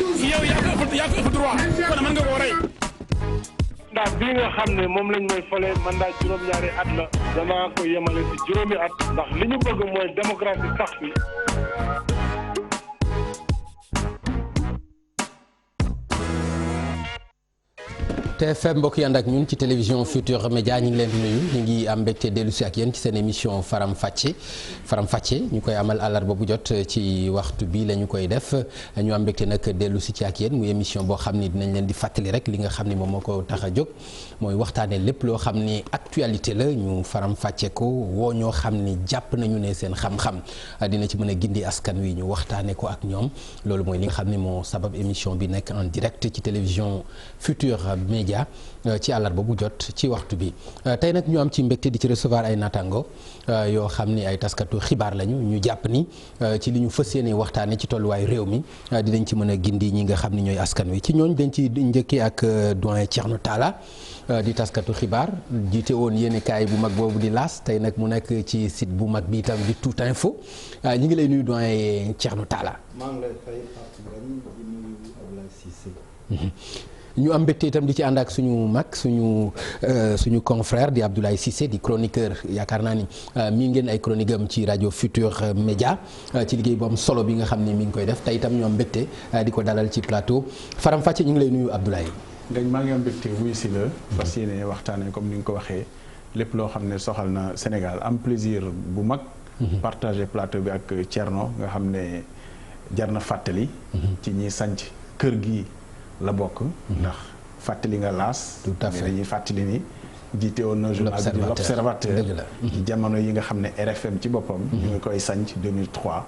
yow yaa ko ëpp droit kon mën nga koo rey. ndax bii nga xam ne moom lañ mooy fale mandat juróom-ñaari at la danaa ko yemale ci juróomi at ndax li ñu bëgg mooy démocratie sax fi. TFM mbokk yi ànd ak ñun ci télévision Futurs Médias ñu ngi leen di nuyu ñu ngi am mbégte dellu si ak yéen ci seen émission Faram Facce ñu koy amal àllarba bu jot ci waxtu bi la ñu koy def ñu am mbégte nag dellu si ci ak yéen muy émission boo xam ni dinañ leen di fàttali rek li nga xam ni moom moo ko tax a jóg mooy waxtaanee lépp loo xam ni actualité la ñu faram fàcce ko woo ñoo xam ni jàpp nañu ne seen xam-xam dina ci mën a gindi askan wi ñu waxtaanee ko ak ñoom loolu mooy li nga xam ni moo sabab émission bi nekk en direct ci télévision Futurs Médias ci àllarba bu jot ci waxtu bi tey nag ñu am ci mbégte di ci recevoir ay naataango yoo xam ni ay taskatu xibaar lañu ñu jàpp ni ci li ñu fas yéene waxtaanee ci tolluwaay réew mi dinañ ci mën a gindi ñi nga xam ni ñooy askan wi ci ñooñ dañ ci njëkkee ak doyen Thierno Talla di taskatu xibaar jiite woon yéenekaay bu mag boobu di L'As tey nag mu nekk ci site bu mag bi itam di Tout Info ñu ngi lay nuyu doyen Thierno Talla. maa ngi lay fay di nuyu Abdoulaye Cissé. ñu am mbégte itam di ci ànd ak suñu mag suñu confrère di Abdoulaye Cissé di chroniqueur yaakaar naa ni mii ngeen ay chronique am ci rajo Futurs Médias ci liggéey bu am solo bi nga xam ni mi ngi koy def tey itam ñu am mbégte di ko dalal ci plateau Faram Facce ñu ngi lay nuyu Abdoulaye. ngañ maa ngi am mbégte wuy si la fas yéene waxtaanee comme ni nga ko waxee lépp loo xam ne soxal na Sénégal am plaisir bu mag. partager plateau bi ak Thierno nga xam ne jar na fàttali. ci ñi sanc kër gi. la bokk ndax fàttali nga L'As tout à fait dañuy fàttali ni jiite woon na journal bi l'Observateur ci jamono yi nga xam ne RFM ci boppam ñu ngi koy sanc 2003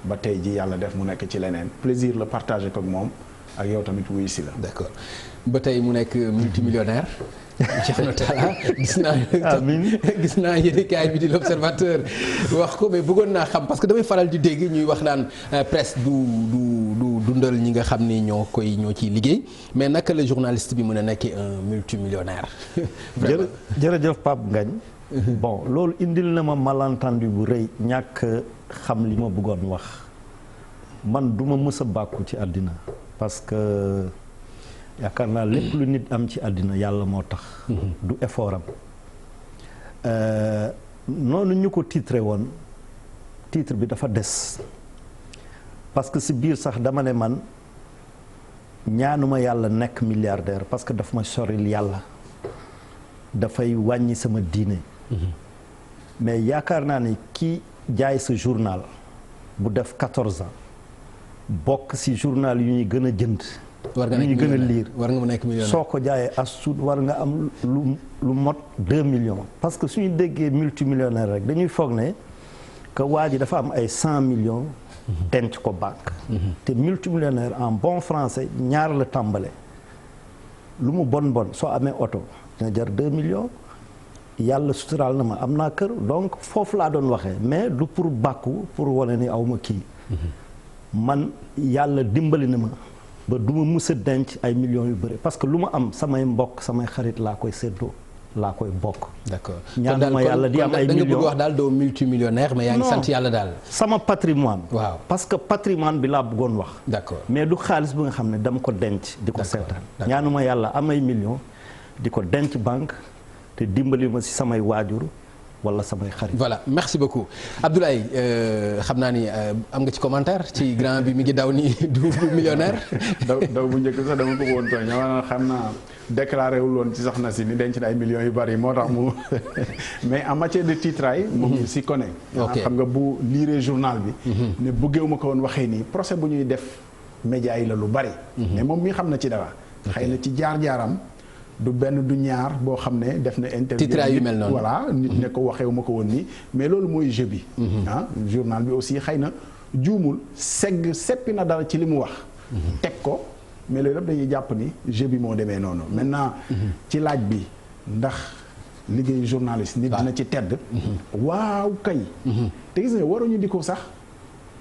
ba tey ji yàlla def mu nekk ci leneen plaisir la partager ko ak moom ak yow tamit wuyu si la d'accord ba tey mu nekk multimillionnaire Thierno Talla gis naa yéenekaay bi di l'Observateur wax ko mais bëggoon naa xam parce que damay faral di dégg ñuy wax naan presse du dundal ñi nga xam ni ñoo ciy liggéey mais naka la journaliste bi mën a nekkee un multimillionnaire. jërëjëf Pape Ngagne bon loolu indil na ma malentendu bu rëy ñàkk xam li ma bëggoon wax man duma mës a bàkku ci àddina parce que yaakaar naa lépp lu nit am ci àddina yàlla moo tax du effort am noonu ñu ko titré woon titre bi dafa des parce que si biir sax dama ne man ñaanuma yàlla nekk milliardaire parce que daf ma soril yàlla dafay wàññi sama diine mais yaakaar naa ni ki jaay sa journal bu def 14 ans bokk si journal yu ñuy gën a jënd yu ñuy gën a liir war nga mu nekk millionnaire soo ko jaayee as tuut war nga am lu mot 2 millions parce que suñu déggee multimillionnaire rek dañuy foog ne que waa ji dafa am ay 100 millions denc ko banque te multimillionnaire en bon français ñaar la tàmbale lu mu bon soo amee oto dina jar 2 millions yàlla suturaal na ma am naa kër donc foofu laa doon waxee mais du pour bàkku pour wane ni aw ma kii man yàlla dimbali na ma ba du ma mus a denc ay millions yu bëri parce que lu ma am samay mbokk samay xarit laa koy séddoo laa koy bokk. d'accord ñaanuma yàlla di am ay millions da nga bëgg wax daal doo multimillionnaire mais yaa ngi sant yàlla daal. sama patrimoine. waaw parce que patrimoine bi laa bëggoon wax. d'accord mais du xaalis bi nga xam ne dama ko denc. di ko seetaan ñaanuma yàlla am ay millions di ko denc banque te dimbali ma si samay waajur. wala samay xarit. voilà merci beaucoup Abdoulaye xam naa ni am nga ci commentaire ci grand bi mi ngi daw ni du millionnaire. daw bu njëkk sax dama bëgg woon tooñ xam naa déclaré wul woon ci soxna si ni denc na ay millions yu bari moo tax mu mais en matière de titraille moom si connaît. xam nga bu lire journal bi. ne bëggeewu ma ko woon waxee nii procès bu ñuy def média yi la lu bari. mais moom mi xam na ci dara. xëy na ci jaar-jaaram. du benn du ñaar boo xam ne def na interview titraay yu mel noonu voilà nit ne ko waxewu ma ko woon nii mais loolu mooy jeu bi journal bi aussi xëy na juumul seppi na dara ci li mu wax teg ko mais loolu yëpp dañuy jàpp ni jeu bi moo demee noonu maintenant ci laaj bi ndax liggéey journaliste nit dina ci tedd waaw kay te gis nga waruñu di ko sax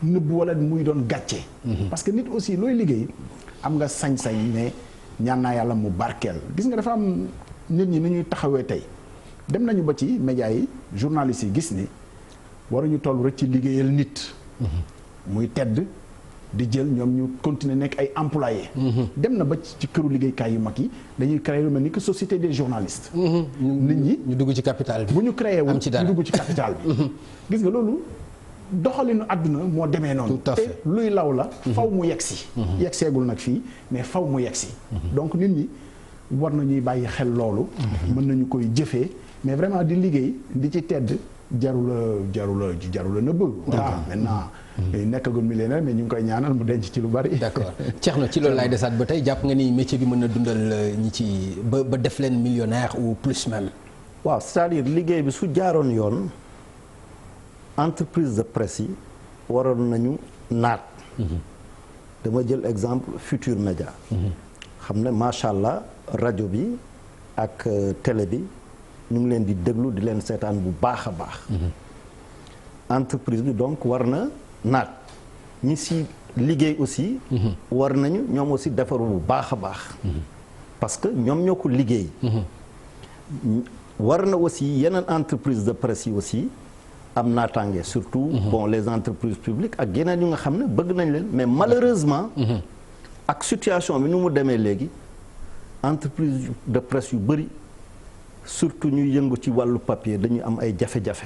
nëbb wala muy doon gàcce parce que nit aussi looy liggéey am nga sañ-sañ ne ñaan naa yàlla mu barkeel gis nga dafa am nit ñi ni ñuy taxawee tey dem nañu ba ci médias yi journalistes yi gis ni waruñu toll rek ci liggéeyal nit muy tedd di jël ñoom ñu continuer nekk ay employés. dem na ba ci këru liggéeykaay yu mag yi dañuy créer lu mel ni que société des journalistes. nit ñi ñu dugg ci capital bi. bu ñu créé wu am ci dara ñu dugg ci capital bi. gis nga loolu doxalinu àdduna moo demee noonu. tout à fait te luy law la. faw mu yegsi. yegseegul nag fii mais faw mu yegsi. donc nit ñi war nañuy bàyyi xel loolu. mën nañu koy jëfee mais vraiment di liggéey di ci tedd jarula nëbb. voilà maintenant. nekkagul millionnaire mais ñu ngi koy ñaanal mu denc ci lu bari. d'accord Thierno ci loolu laay desaat ba tey jàpp nga ni métier bi mën na dundal ñi ci ba def leen millionnaire ou plus même. waaw c'est-à-dire liggéey bi su jaaroon yoon entreprise de presse yi waroon nañu naat. dama jël exemple Futur Média. xam ne macha allah rajo bi ak télé bi ñu ngi leen di déglu di leen seetaan bu baax a baax. entreprise bi donc war na naat ñi si liggéey aussi. war nañu ñoom aussi defaru bu baax a baax. parce que ñoom ñoo ko liggéey. war na aussi yeneen entreprise de presse yi aussi am naataange surtout. bon les entreprises publiques ak yeneen yu nga xam ne bëgg nañ leen mais malheureusement. ak situation bi nu mu demee léegi entreprise de presse yu bëri surtout ñuy yëngu ci wàllu papier dañuy am ay jafe-jafe.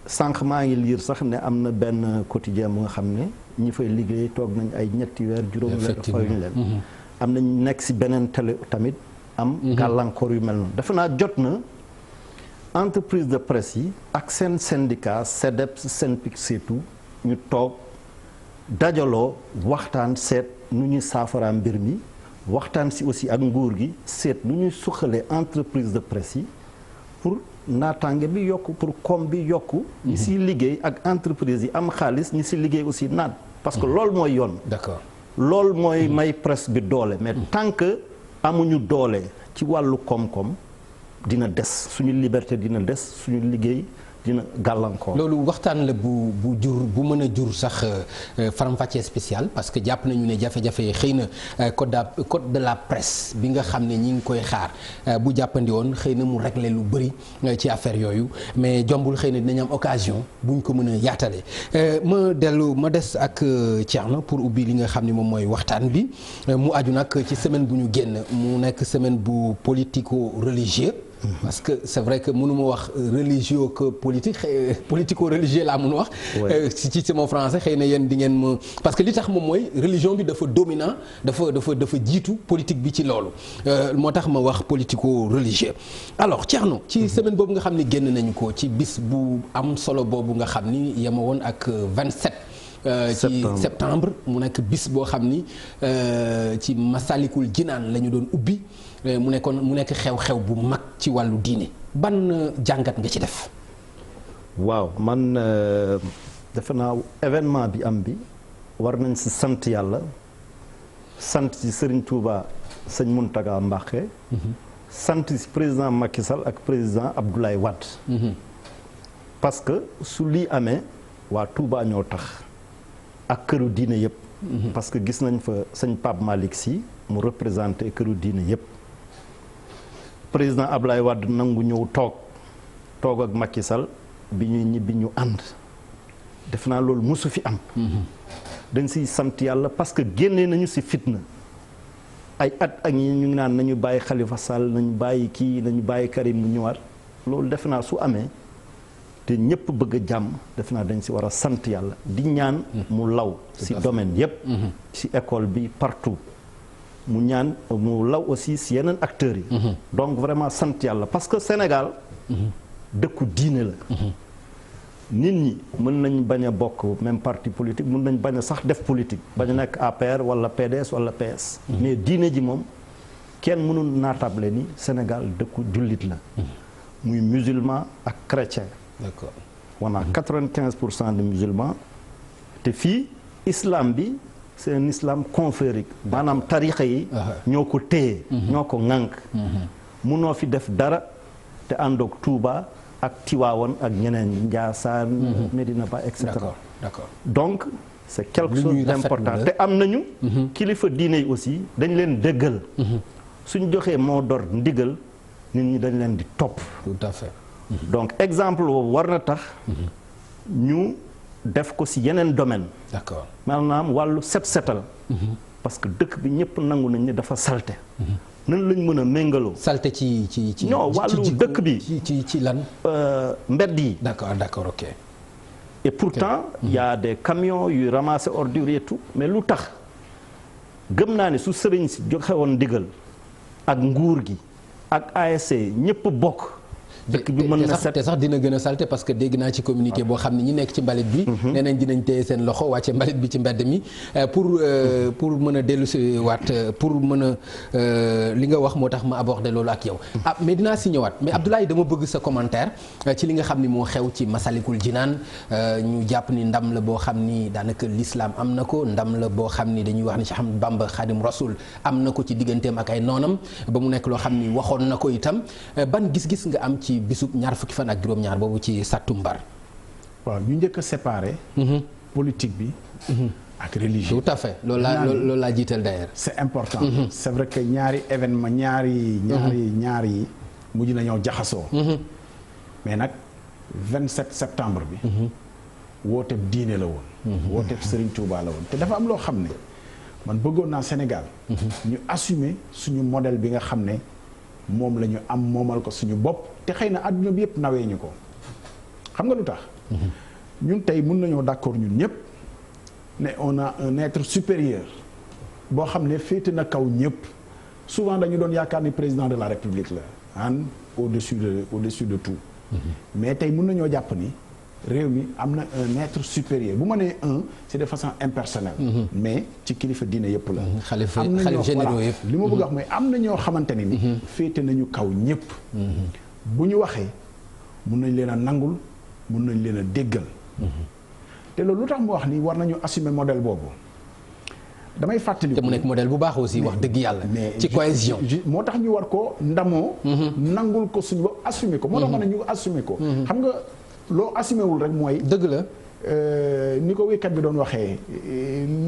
sànq maa ngi liir sax ne am na benn quotidien bu nga xam ne ñi fay liggéey toog nañ ay ñetti weer juróomi weer fayuñ leen. am nañ nekk si beneen télé tamit am gàllankoor yu mel noonu defe naa jot na entreprise de presse yi ak seen syndicat SEDEPS SYNPICS surtout ñu toog dajaloo waxtaan seet nu ñuy saafara mbir mi waxtaan si aussi ak nguur gi seet nu ñuy suqalee entreprise de presse yi pour naataange bi yokku pour koom bi yokku ñi si liggéey ak entreprise yi am xaalis ñi si liggéey aussi naat parce que loolu mooy yoon. d'accord loolu mooy may presse bi doole mais tant que amuñu doole ci wàllu koom-koom dina des suñu liberté dina des suñu liggéey dina gàllankoor. loolu waxtaan la bu mën a jur sax faram-fàccee spécial parce que jàpp nañu ne jafe-jafe yi xëy na code de la presse bi nga xam ne ñi ngi koy xaar bu jàppandi woon xëy na mu régler lu bëri ci affaire yooyu mais jombul xëy na dinañ am occasion buñ ko mën a yaatale ma des ak Thierno pour ubbi li nga xam ne moom mooy waxtaan bi mu aju nag ci semaine bu ñu génn mu nekk semaine bu politico-religieux. parce que c'est vrai que mënuma wax religieux que politico-religieux laa mën wax. ci sama français xëy na yéen di ngeen ma parce que li tax moom mooy religion bi dafa dominant dafa jiitu politique bi ci loolu moo tax ma wax politico-religieux. alors Thierno ci semaine boobu nga xam ni génn nañu ko ci bis bu am solo boobu nga xam ni yema woon ak 27. ci septembre mu nekk bis boo xam ni ci Masalikul Jinaan la ñu doon ubbi mu nekk xew-xew bu mag ci wàllu diine ban jàngat nga ci def. waaw man defe naa événement bi am bi war nañ si sant yàlla sant ci Serigne Touba sëñ Mountaga Mbacké. sant ci président Macky Sall ak président Abdoulaye Wade. parce que su lii amee waa Touba ñoo tax. ak këru diine yëpp. parce que gis nañ fa sëñ Pape Malick Sy mu représenté këru diine yëpp. président Ablaye Wade nangu ñëw toog ak Macky Sall bi ñuy ñibbi ñu ànd. def naa loolu mosu fi am. dañ siy sant yàlla parce que génnee nañu si fitna. ay at ak ñi ñu ngi naan nañu bàyyi Khalifa Sall nañu bàyyi kii nañu bàyyi Karim mu ñëwaat loolu def naa su amee. te ñëpp bëgg a jàmm def naa dañ si war a sant yàlla di ñaan mu law si domaine yëpp si école bi partout mu ñaan mu law aussi si yeneen acteurs yi donc vraiment sant yàlla parce que Sénégal dëkku diine la nit ñi mën nañ bañ a bokk même parti politique mën nañ bañ a sax def politique bañ a nekk APR wala PDS wala PS mais diine ji moom kenn mënul naatable ni Sénégal dëkku jullit la muy musulman ak chrétien. D'accord. On a 95% de musulmans te fii islam bi c'est un islam confrérique maanaam tarixa yi ñoo ko téye ñoo ko ŋànk munoo fi def dara te àndoog Touba ak Tiwaawan ak ñeneen Njaasaan Medina Ba et cetera. D'accord. donc c'est quelque chose d'important te am nañu kilifa diine yi aussi dañ leen déggal suñ joxee moo dor ndigal nit ñi dañ leen di topp. Tout à fait. donc exemple boobu war na tax ñu def ko ci yeneen domaine. d'accord maanaam wàllu setal. parce que dëkk bi ñëpp nangu nañ ne dafa salte. nan lañ mën a méngaloo. salte ci. non wàllu dëkk bi ci lan. mbedd yi. d'accord ok. et pourtant il y a des camions yuy ramasser ordures et tout mais lu tax gëm naa ne su sëriñ si joxe woon ndigal ak nguur gi ak ASC ñëpp bokk. dëkk bi mën na set te sax dina gën a salte parce que dégg naa ci communiqué boo xam ne ñi nekk ci mbalit bi. nee nañ dinañ téye seen loxo wàcce mbalit bi ci mbedd mi pour mën a dellu si waat pour mën a li nga wax moo tax ma aborder loolu ak yow. mais dinaa si ñëwaat mais Abdoulaye dama bëgg sa commentaire ci li nga xam ni moo xew ci Masalikul Jinaan ñu jàpp ni ndam la boo xam ni daanaka l'islam am na ko ndam la boo xam ni dañuy wax ni Cheikh Ahmadou Bamba Khadim Rasoul am na ko ci digganteem ak ay noonam ba mu nekk loo xam ni waxoon na ko itam ban gis-gis nga am ci bisub ñaar fukki fan ak juróom-ñaar boobu ci Satumbar. waaw ñu njëkk a séparer. politique bi. ak religion. tout à fait loolu laa jiital d'ailleurs. c'est important. c'est vrai que ñaari événement ñaar yi mujj nañoo jaxasoo. mais nag 27 septembre bi. wooteeb diine la woon. wooteeb Serigne Touba la woon te dafa am loo xam ne man bëggoon naa Sénégal. ñu assumer suñu modèle bi nga xam ne. moom la ñu am moomal ko suñu bopp te xëy na adduna bi yëpp nawee ñu ko xam nga lu tax. ñun tey mun nañoo d'accord ñun ñëpp ne on a un être supérieur boo xam ne féete na kaw ñëpp souvent dañu doon yaakaar ni président de la république la au-dessus de tout. mais tey mun nañoo jàpp ni réew mi am na un être supérieur bu ma nee c'est de façon impersonnelle. mais ci kilifa diine yëpp la. xalif généraux yëpp li ma bëgg a wax mooy am na ñoo xamante ni. féete nañu kaw ñëpp. bu ñu waxee mun nañ leen a nangul mun nañ leen a déggal. te loolu lu tax mu wax ni war nañu assumer modèle boobu damay fàttali. te mu nekk modèle bu baax aussi wax dëgg yàlla. ci cohésion moo tax ñu war ko ndamoo. nangul ko suñu bopp assumer ko. moo tax ma ne ñu assumer ko. xam nga. loo assumé wul rek mooy. dëgg la. ni ko wéykat bi doon waxee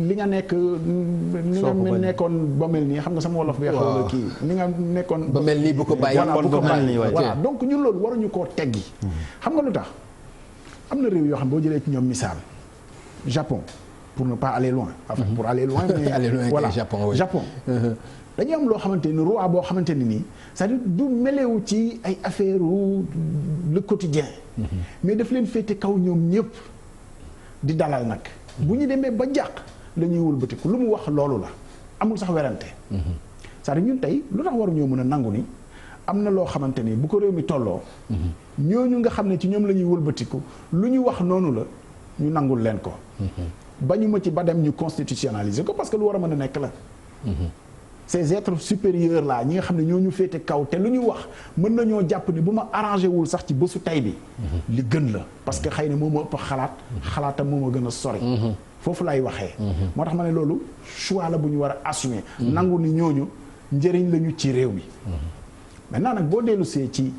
li nga nekk. ni nga nekkoon ba mel nii xam nga sama wolof bi. xaw na kii ni nga nekkoon. ba mel nii bu ko bàyyi. voilà donc ñun loolu waruñu koo teggi. xam nga lu tax am na réew yoo xam boo jëlee ci ñoom misaal Japon pour ne pas aller loin. enfin pour aller loin mais. aller loin voilà Japon oui. Japon. dañuy am loo xamante ni roi boo xamante ni nii c'est-à-dire du melewu ci ay affaire le quotidien mais daf leen féete kaw ñoom ñëpp di dalal nag bu ñu demee ba jàq la ñuy wëlbatiku lu mu wax loolu la amul sax werante c'est-à-dire ñun tey lu tax waruñoo mën a nangu ni am na loo xamante ni bu ko réew mi tolloo ñooñu nga xam ne ci ñoom la ñuy wëlbatiku lu ñu wax noonu la ñu nangul leen ko bañu ma ci ba dem ñu constitutionnaliser ko parce que lu war a mën a nekk la ces êtres supérieurs là ñi nga xam ne ñoo ñu féete kaw te lu ñu wax mën nañoo jàpp ni bu ma arrangé wul sax ci bésu tey bi li gën la parce que xëy na moo ma ëpp xalaatam moo ma gën a sori foofu lay waxee moo tax ma ne loolu choix la bu ñu war a assumer nangu ni ñooñu njëriñ lañu ci réew mi maintenant nag boo dellusee ci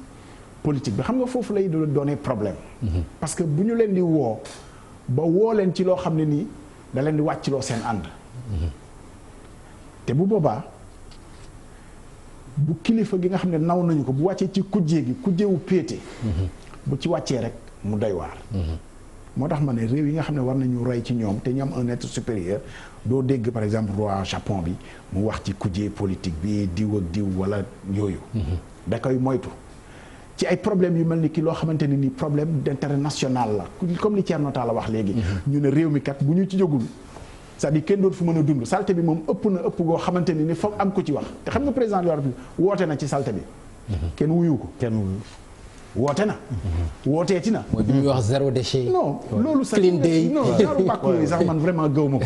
politique bi xam nga foofu lay doonee problème parce que bu ñu leen di woo ba woo leen ci loo xam ne nii da leen di wàccloo seen ànd te bu boobaa bu kilifa gi nga xam ne naw nañu ko bu wàccee ci kujjewu péete bu ci wàccee rek mu doy waar moo tax ma ne réew yi nga xam ne war nañu roy ci ñoom te ñu am un être supérieur doo dégg par exemple roi Japon bi mu wax ci kujje politique bi diw ak diw wala yooyu da koy moytu ci ay problème yu mel ni ki loo xamante ne ni problème d'intérêt national la comme li Thierno Talla wax léegi ñu ne réew mi kat bu ñu ci jógul c'est-à-dire kenn dootu fu mën a dund salte bi moom ëpp na ëpp goo xamante ni foog am ko ci wax te xam nga président de la République woote na ci salte bi kenn wuyu ko woote na wooteeti na mooy bi muy wax zéro déchet non loolu sax clean day non genre bàkk yooyu sax man vraiment gëw ma ko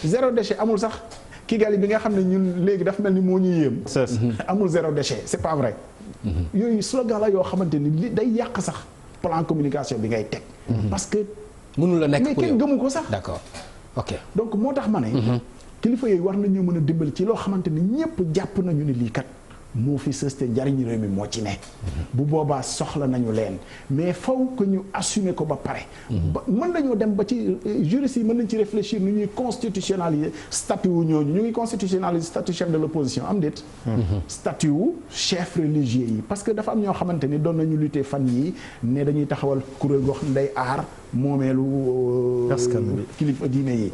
zéro déchet amul sax Kigali bi nga xam ne ñun léegi dafa mel ni moo ñu yéem amul zéro déchet c'est pas vrai yooyu slogan la yoo xamante ni li day yàq sax plan communication bi ngay teg parce que mënul la nekk mais kenn gëmu ko sax d'accord ok donc moo tax ma ne kilifa yooyu war nañoo mën a dimbali ci loo xamante ni ñëpp jàpp nañu ni lii kat moo fi sës te njariñ réew mi moo ci ne. bu boobaa soxla nañu leen mais faw que ñu assumer ko ba pare. ba mën nañoo dem ba ci juristes yi mën nañ ci réfléchir nu ñuy constitutionnaliser statut wu ñooñu ñu ngi constitutionnaliser statut chef de l'opposition am déet. statut wu chef religieux yi parce que dafa am ñoo xamante ni doon nañu lutter fan yii ne dañuy taxawal kuréel goo xam nday aar moomeelu kilifa diine yi.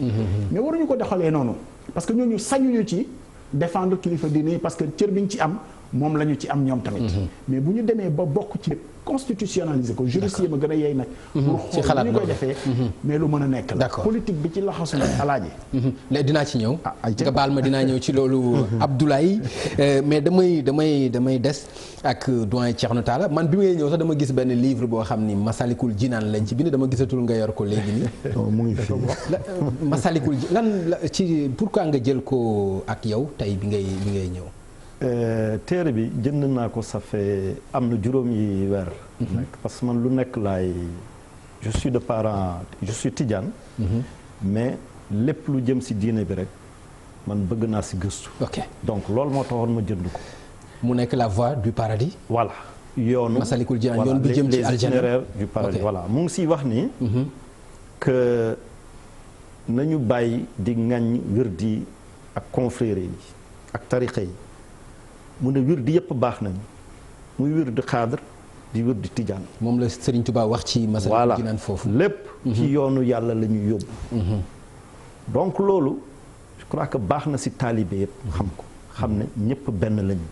mais waruñu ko doxalee noonu parce que ñooñu sañuñu ci. défendre kilifa diine yi parce que cër bi ñu ci am moom la ñu ci am ñoom tamit. mais bu ñu demee ba bokk ci constitutionnaliser ko juriste yi ma gën a yey nag. pour xool ñu koy defee. mais lu mën a nekk la. politique bi ci laxasu nag alaaji. léegi dinaa ci ñëw. nga baal ma dinaa ñëw ci loolu Abdoulaye. mais damay des ak doyen Thierno Talla man bi ngay ñëw sax dama gis benn livre boo xam ni Masalikul Jinaan lañ ci bind dama gisatul nga yor ko léegi nii. mu ngi fi Masalikul lan la ci pourquoi nga jël ko ak yow tey bi ngay ñëw. téere bi jënd naa ko ça fait am na juróomi weer. parce que man lu nekk laay je suis de parent je suis tidiane. mais lépp lu jëm si diine bi rek man bëgg naa si gëstu. ok donc loolu moo taxoon ma jënd ko. mu nekk la voie du paradis. voilà yoonu Masalikul Jinaan yoon bi jëm ci aljana itinéraire du paradis voilà mu ngi siy wax ni. que nañu bàyyi di ŋaññ wirdi ak confrérie yi ak tarixa yi. mu ne wirdi yëpp baax nañu muy wirdi xaadar di wirdi tijaan. moom la Serigne Touba wax ci Masalikul Jinaan foofu. lépp ci yoonu yàlla la ñuy yóbbu. donc loolu je crois que baax na si taalibe yëpp xam ko xam ne ñëpp benn lañu.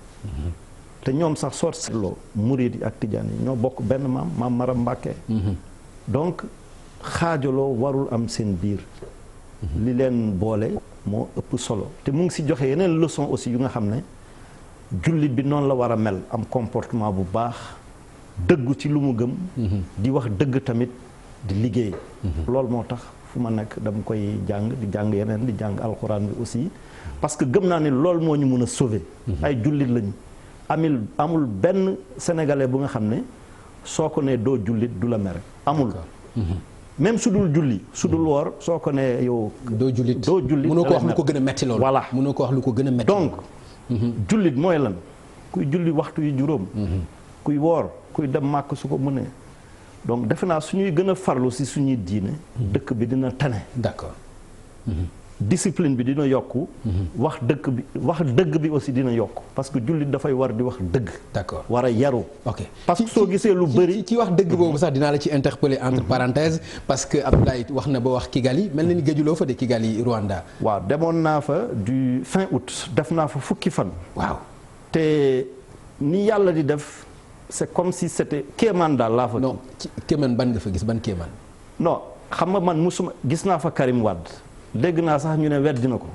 te ñoom sax soo seetloo murid yi ak tijaan yi ñoo bokk benn maam Maram Mbàkke. donc xaajaloo warul am seen biir. li leen boole moo ëpp solo te mu ngi si joxe yeneen leçon aussi yu nga xam ne. jullit bi noonu la war a mel am comportement bu baax dëggu ci lu mu gëm. di wax dëgg tamit di liggéey. loolu moo tax fu ma nekk dama koy jàng di jàng yeneen di jàng alxuraan bi aussi parce que gëm naa ne loolu moo ñu mën a sauver. ay jullit lañu amul benn sénégalais bu nga xam ne soo ko nee doo jullit du la mere amul. même su dul julli su dul woor soo ko nee yow. doo jullit mënoo ko wax lu ko gën a metti loolu. voilà mënoo ko wax lu ko gën a metti donc. jullit mooy lan kuy julli waxtu yu juróom. kuy woor kuy dem màkk su ko mënee. donc defe naa suñuy gën a farlu si suñuy diine. dëkk bi dina tane. d'accord. discipline bi dina yokku. wax dëgg bi aussi dina yokku parce que jullit dafay war di wax dëgg. d'accord war a yaru. ok parce que soo gisee lu bëri. ci wax dëgg boobu sax dinaa la ci interpeller entre parenthèses parce que Abdoulaye wax na ba wax Kigali mel na ni gëjuloo fa de Kigali Rwanda. waaw demoon naa fa du fin août def naa fa fukki fan. waaw te ni yàlla di def c'est comme si c'était kéemaan daal laa fa. non ci kéemaan ban nga fa gis ban kéemaan. non xam nga man musuma gis naa fa Karim Wade. dégg naa sax ñu ne weddi na ko.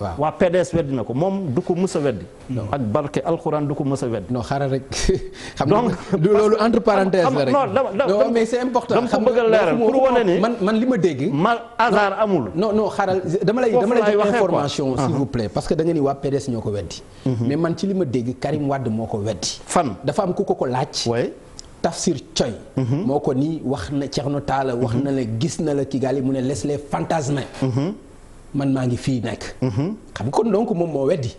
waaw waa PDS weddi na ko moom du ko mës a weddi. ak barke alxuraan du ko mës a weddi. non xaaral rek. xam nga du loolu entre parenthèses la rek. non mais c'est important. dama ko bëgg a leeral pour wane ni man li ma dégg. hasard amul. non xaaral dama lay jox information s'il vous plaît parce que da nga ni waa PDS ñoo ko weddi. mais man ci li ma dégg Karim Wade moo ko weddi. fan dafa am ku ko laaj. Tafsir Coy. moo ko nii wax na Thierno Talla wax na la gis na la Kigali mu ne laisse les fantasmer. man maa ngi fii nekk. xam nga kon donc moom moo weddi.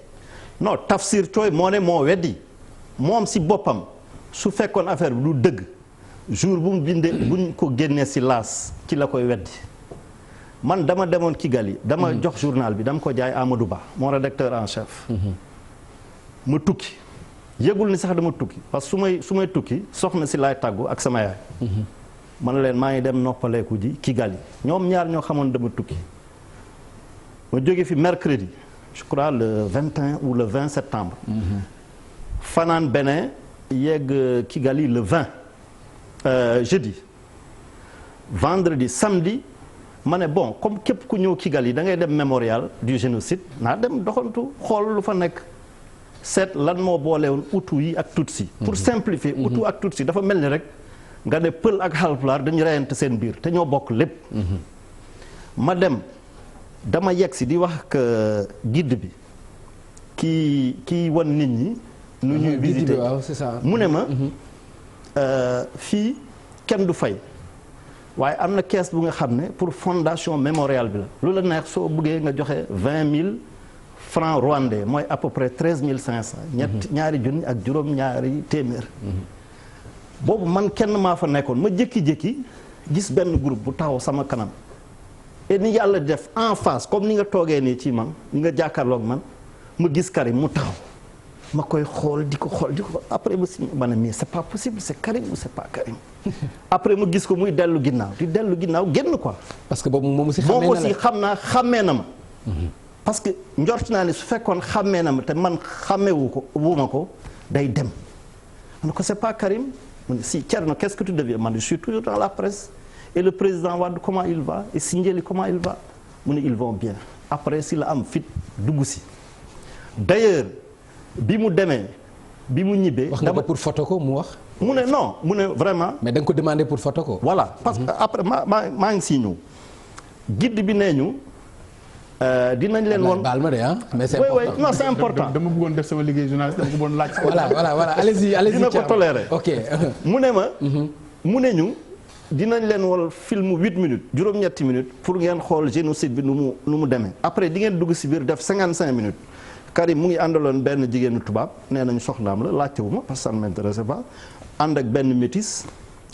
non Tafsir Coy moo ne moo weddi moom si boppam su fekkoon affaire bi du dëgg jour bu mu bindee buñ ko génnee si laas ci la koy weddi man dama demoon Kigali. dama jox journal bi dama ko jaay Amadou Ba mon rédacteur en chef. ma tukki yëgul ni sax dama tukki parce que su may tukki soxna si laay tàggu ak sama yaay. man leen maa ngi dem noppaleeku ji Kigali ñoom ñaar ñoo xamoon dama tukki. ma jóge fi mercredi je crois le 21 ou le 20 septembre. fanaan Bénin yegg Kigali le 20 jeudi. vendredi samedi ma ne bon comme képp ku ñëw Kigali da ngay dem mémorial du génocide naa dem doxantu xool lu fa nekk seet lan moo boolewoon Hutu yi ak Tutsi. pour simplifier Hutu ak Tutsi dafa mel ni rek nga ne Pël ak Halpulaar dañu reyante seen biir te ñoo bokk lépp. ma dem. dama yegg si di wax ak guide bi kii wan nit ñi. nu ñuy visiter waaw c'est ça. mu ne ma fii kenn du fay waaye am na kees bu nga xam ne pour fondation mémorial bi la lu la neex soo bëggee nga joxe 20 000 francs rwandais mooy à peu près 13500. ñaari junni ak juróom-ñaari téeméer. boobu man kenn maa fa nekkoon ma jékki-jékki gis benn groupe bu taxaw sama kanam et ni yàlla def en face comme ni nga toogee nii ci man ni nga jàkkaarloog man ma gis Karim mu taxaw ma koy xool di ko après ma ne mais c'est pas possible c'est Karim ou c'est pas Karim après ma gis ko muy dellu ginnaaw génn quoi. parce que boobu moom aussi xàmmee na ma. parce que njort naa ne su fekkoon xàmmee na ma te man xàmmeewu ko wuma ko day dem ma ne ko c'est pas Karim mu ne si Thierno qu'est-ce que tu deviens man je suis toujours dans la presse et le président Wade comment il va et Sindiély comment il va mu ne ils vont bien après si la am fit dugg si d'ailleurs bi mu demee bi mu ñibbee. wax nga ko pour photo ko mu wax. mu ne non mu ne vraiment. mais da nga ko demandé pour photo ko. voilà parce que après maa ngi siy ñëw guide bi nee ñu. dinañ leen woon baal ma de ah mais c'est important. oui non c'est important. dama bëggoon def sama liggéey journaliste dama bëggoon laaj. voilà allez-y dina ko tolérer. ok mu ne ma. mu ne ñu dinañ leen wol film 8 minutes juróom-ñetti minutes pour ngeen xool génocide bi nu mu demee après di ngeen dugg si biir def 55 minutes. Karim mu ngi àndaloon benn jigéenu tubaab nee nañu soxnaam la laajte wu ma parce que ça ne m'intéressait pas ànd ak benn métis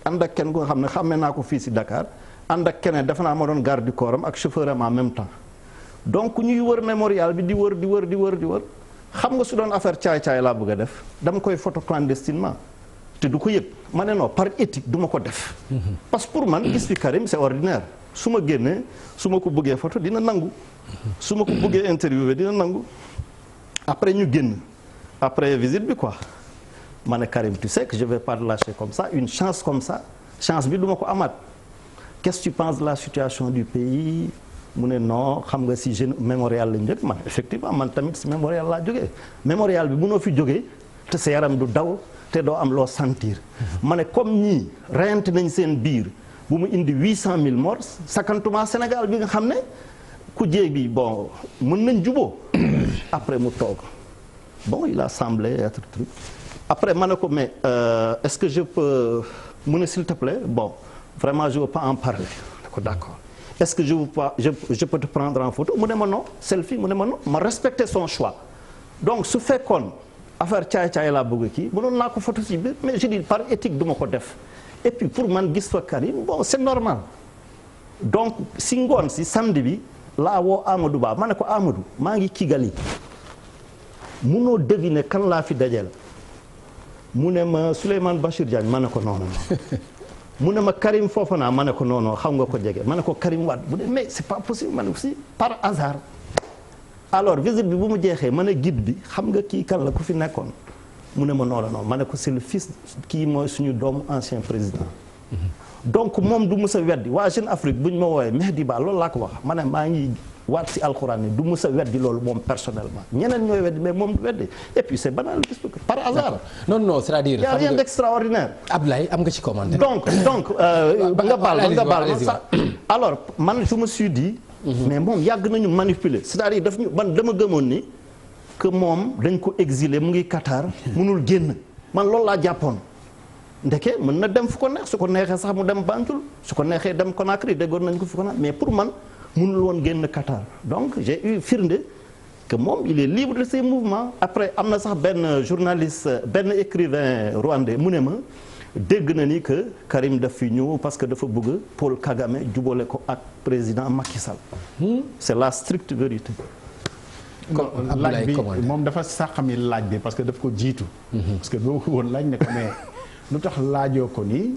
ànd ak kenn ku nga xam ne xàmmee naa ko fii si Dakar ànd ak keneen dafa naa ma doon garde du corps am ak chauffeur am en même temps. donc ñuy wër mémorial bi di wër xam nga su doon affaire caay-caay laa bëgg a def dama koy photo clandestinement te du ko yëg ma ne non par éthique du ma ko def. parce que pour man gis fi Karim c'est ordinaire su ma génnee su ma ko bëggee photo dina nangu su ma ko bëggee interviewé dina nangu. après ñu génn après visite bi quoi ma ne Karim tu sais que je vais pas te lâcher comme ça une chance comme ça chance bi du ma ko amaat qu'est-ce que tu penses de la situation du pays mu ne non xam nga si jeune mémorial lañ jóge man effectivement man tamit si mémorial laa jógee mémorial bi mënoo fi jógee te sa yaram du daw te doo am loo sentir ma ne comme ñii reyante nañ seen biir bu mu indi 800 000 morts sakantuma Sénégal bi nga xam ne ku jéeg bi bon mën nañ juboo après mu toog bon il a semblé être truc après ma ne ko mais est-ce que je peux mu ne s'il te plaît bon vraiment je veux pas en parler ko d'accord est-ce que je peux te prendre en photo mu ne ma non selfie mu ne ma non ma respecter son choix donc su fekkoon affaire caay-caay laa bëgg kii mënoon naa ko photo ci biir mais je dis par éthique du ma ko def et puis pour man gis fa Karim bon c'est normal donc si ngoon si samedi bi laa woo Amadou Ba ma ne ko Amadou maa ngi Kigali munoo deviner kan laa fi dajeel mu ne ma Souleymane Bachir Diagne ma ne ko non mu ne ma Karim Fofana ma ne ko non xam nga ko jege ma ne ko Karim Wade mu ne mais c'est pas possible ma ne ko si par hasard alors visite bi bu mu jeexee ma ne guide bi xam nga kii kan la ku fi nekkoon mu ne ma non ma ne ko c'est le fils kii mooy suñu doomu ancien président donc moom du mus a weddi waa Jeune Afrique bu ñu ma woowee Mehdi Ba loolu laa ko wax ma ne maa ngi waat si alxuraan ni du mus a weddi loolu moom personnellement ñeneen ñooy weddi mais moom du weddi et puis c'est banal par hasard. non c'est-à-dire. y a rien d'extraordinaire. Ablaye am nga ci commentaire. donc nga baal ma ça alors man je me suis dit. mais moom yàgg nañu manipuler c'est-à-dire daf ñu man dama gëmoon ni que moom dañ ko exiler mu ngi Qatar mënul génn man loolu laa jàppoon. ndeke mën na dem fu ko neex su ko neexee sax mu dem Banjul su ko neexee dem Conakry déggoon nañ ko fu ko neex mais pour man mënul woon génn Qatar donc j'ai eu firnde que moom il est libre de ses mouvements après am na sax benn journaliste benn écrivain rwandais mu ne ma dégg na ni que Karim daf fi ñëw parce que dafa bëgg Paul Kagame jubale ko ak président Macky Sall. C'est la stricte vérité. laaj bi moom dafa sàqami laaj bi parce que daf ko jiitu. parce que doo ko woon laaj ne ko mais. lu tax laajoo ko ni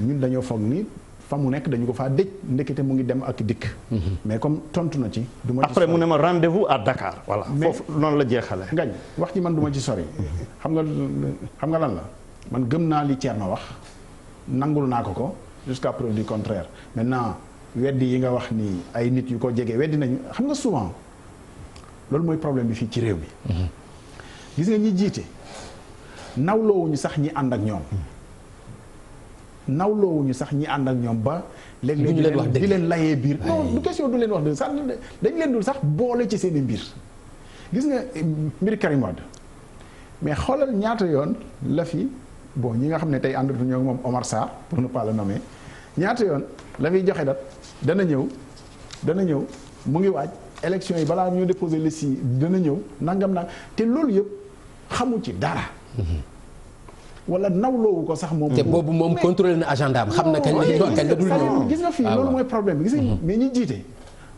ñun dañoo foog ni fa mu nekk dañu ko faa dëj ndekete mu ngi dem ak dikk. mais comme tontu na ci. du ma ci après mu ne ma rendez-vous à Dakar. voilà foofu noonu la jeexale ngañ wax ci man du ma ci sori. xam nga lan la man gëm naa li Thierno wax nangul naa ko jusqu'à preuve du contraire maintenant weddi yi nga wax ni ay nit yu ko jege weddi nañu xam nga souvent loolu mooy problème bi fii ci réew mi. gis nga ñi jiite. nawloowuñu sax ñi ànd ak ñoom nawloowuñu sax ñi ànd ak ñoom ba léeg-léeg di leen layee biir non du question du leen wax dëgg sax dañ leen dul sax boole ci seen i mbir gis nga mbir Karim Wade mais xoolal ñaata yoon la fi bon ñi nga xam ne tey àndatuñoo ak moom Omar Sarr pour ne pas le nommer ñaata yoon la fiy joxe dat dana ñëw mu ngi waaj élection yi balaa ñu déposer liste yi dana ñëw nangam nag te loolu yëpp xamu ci dara. wala nawloowu ko sax moom. te boobu moom contrôlé na agenda am xam na kañ la dul ñëw. gis nga fii loolu mooy problème bi gis nga mais ñi jiite.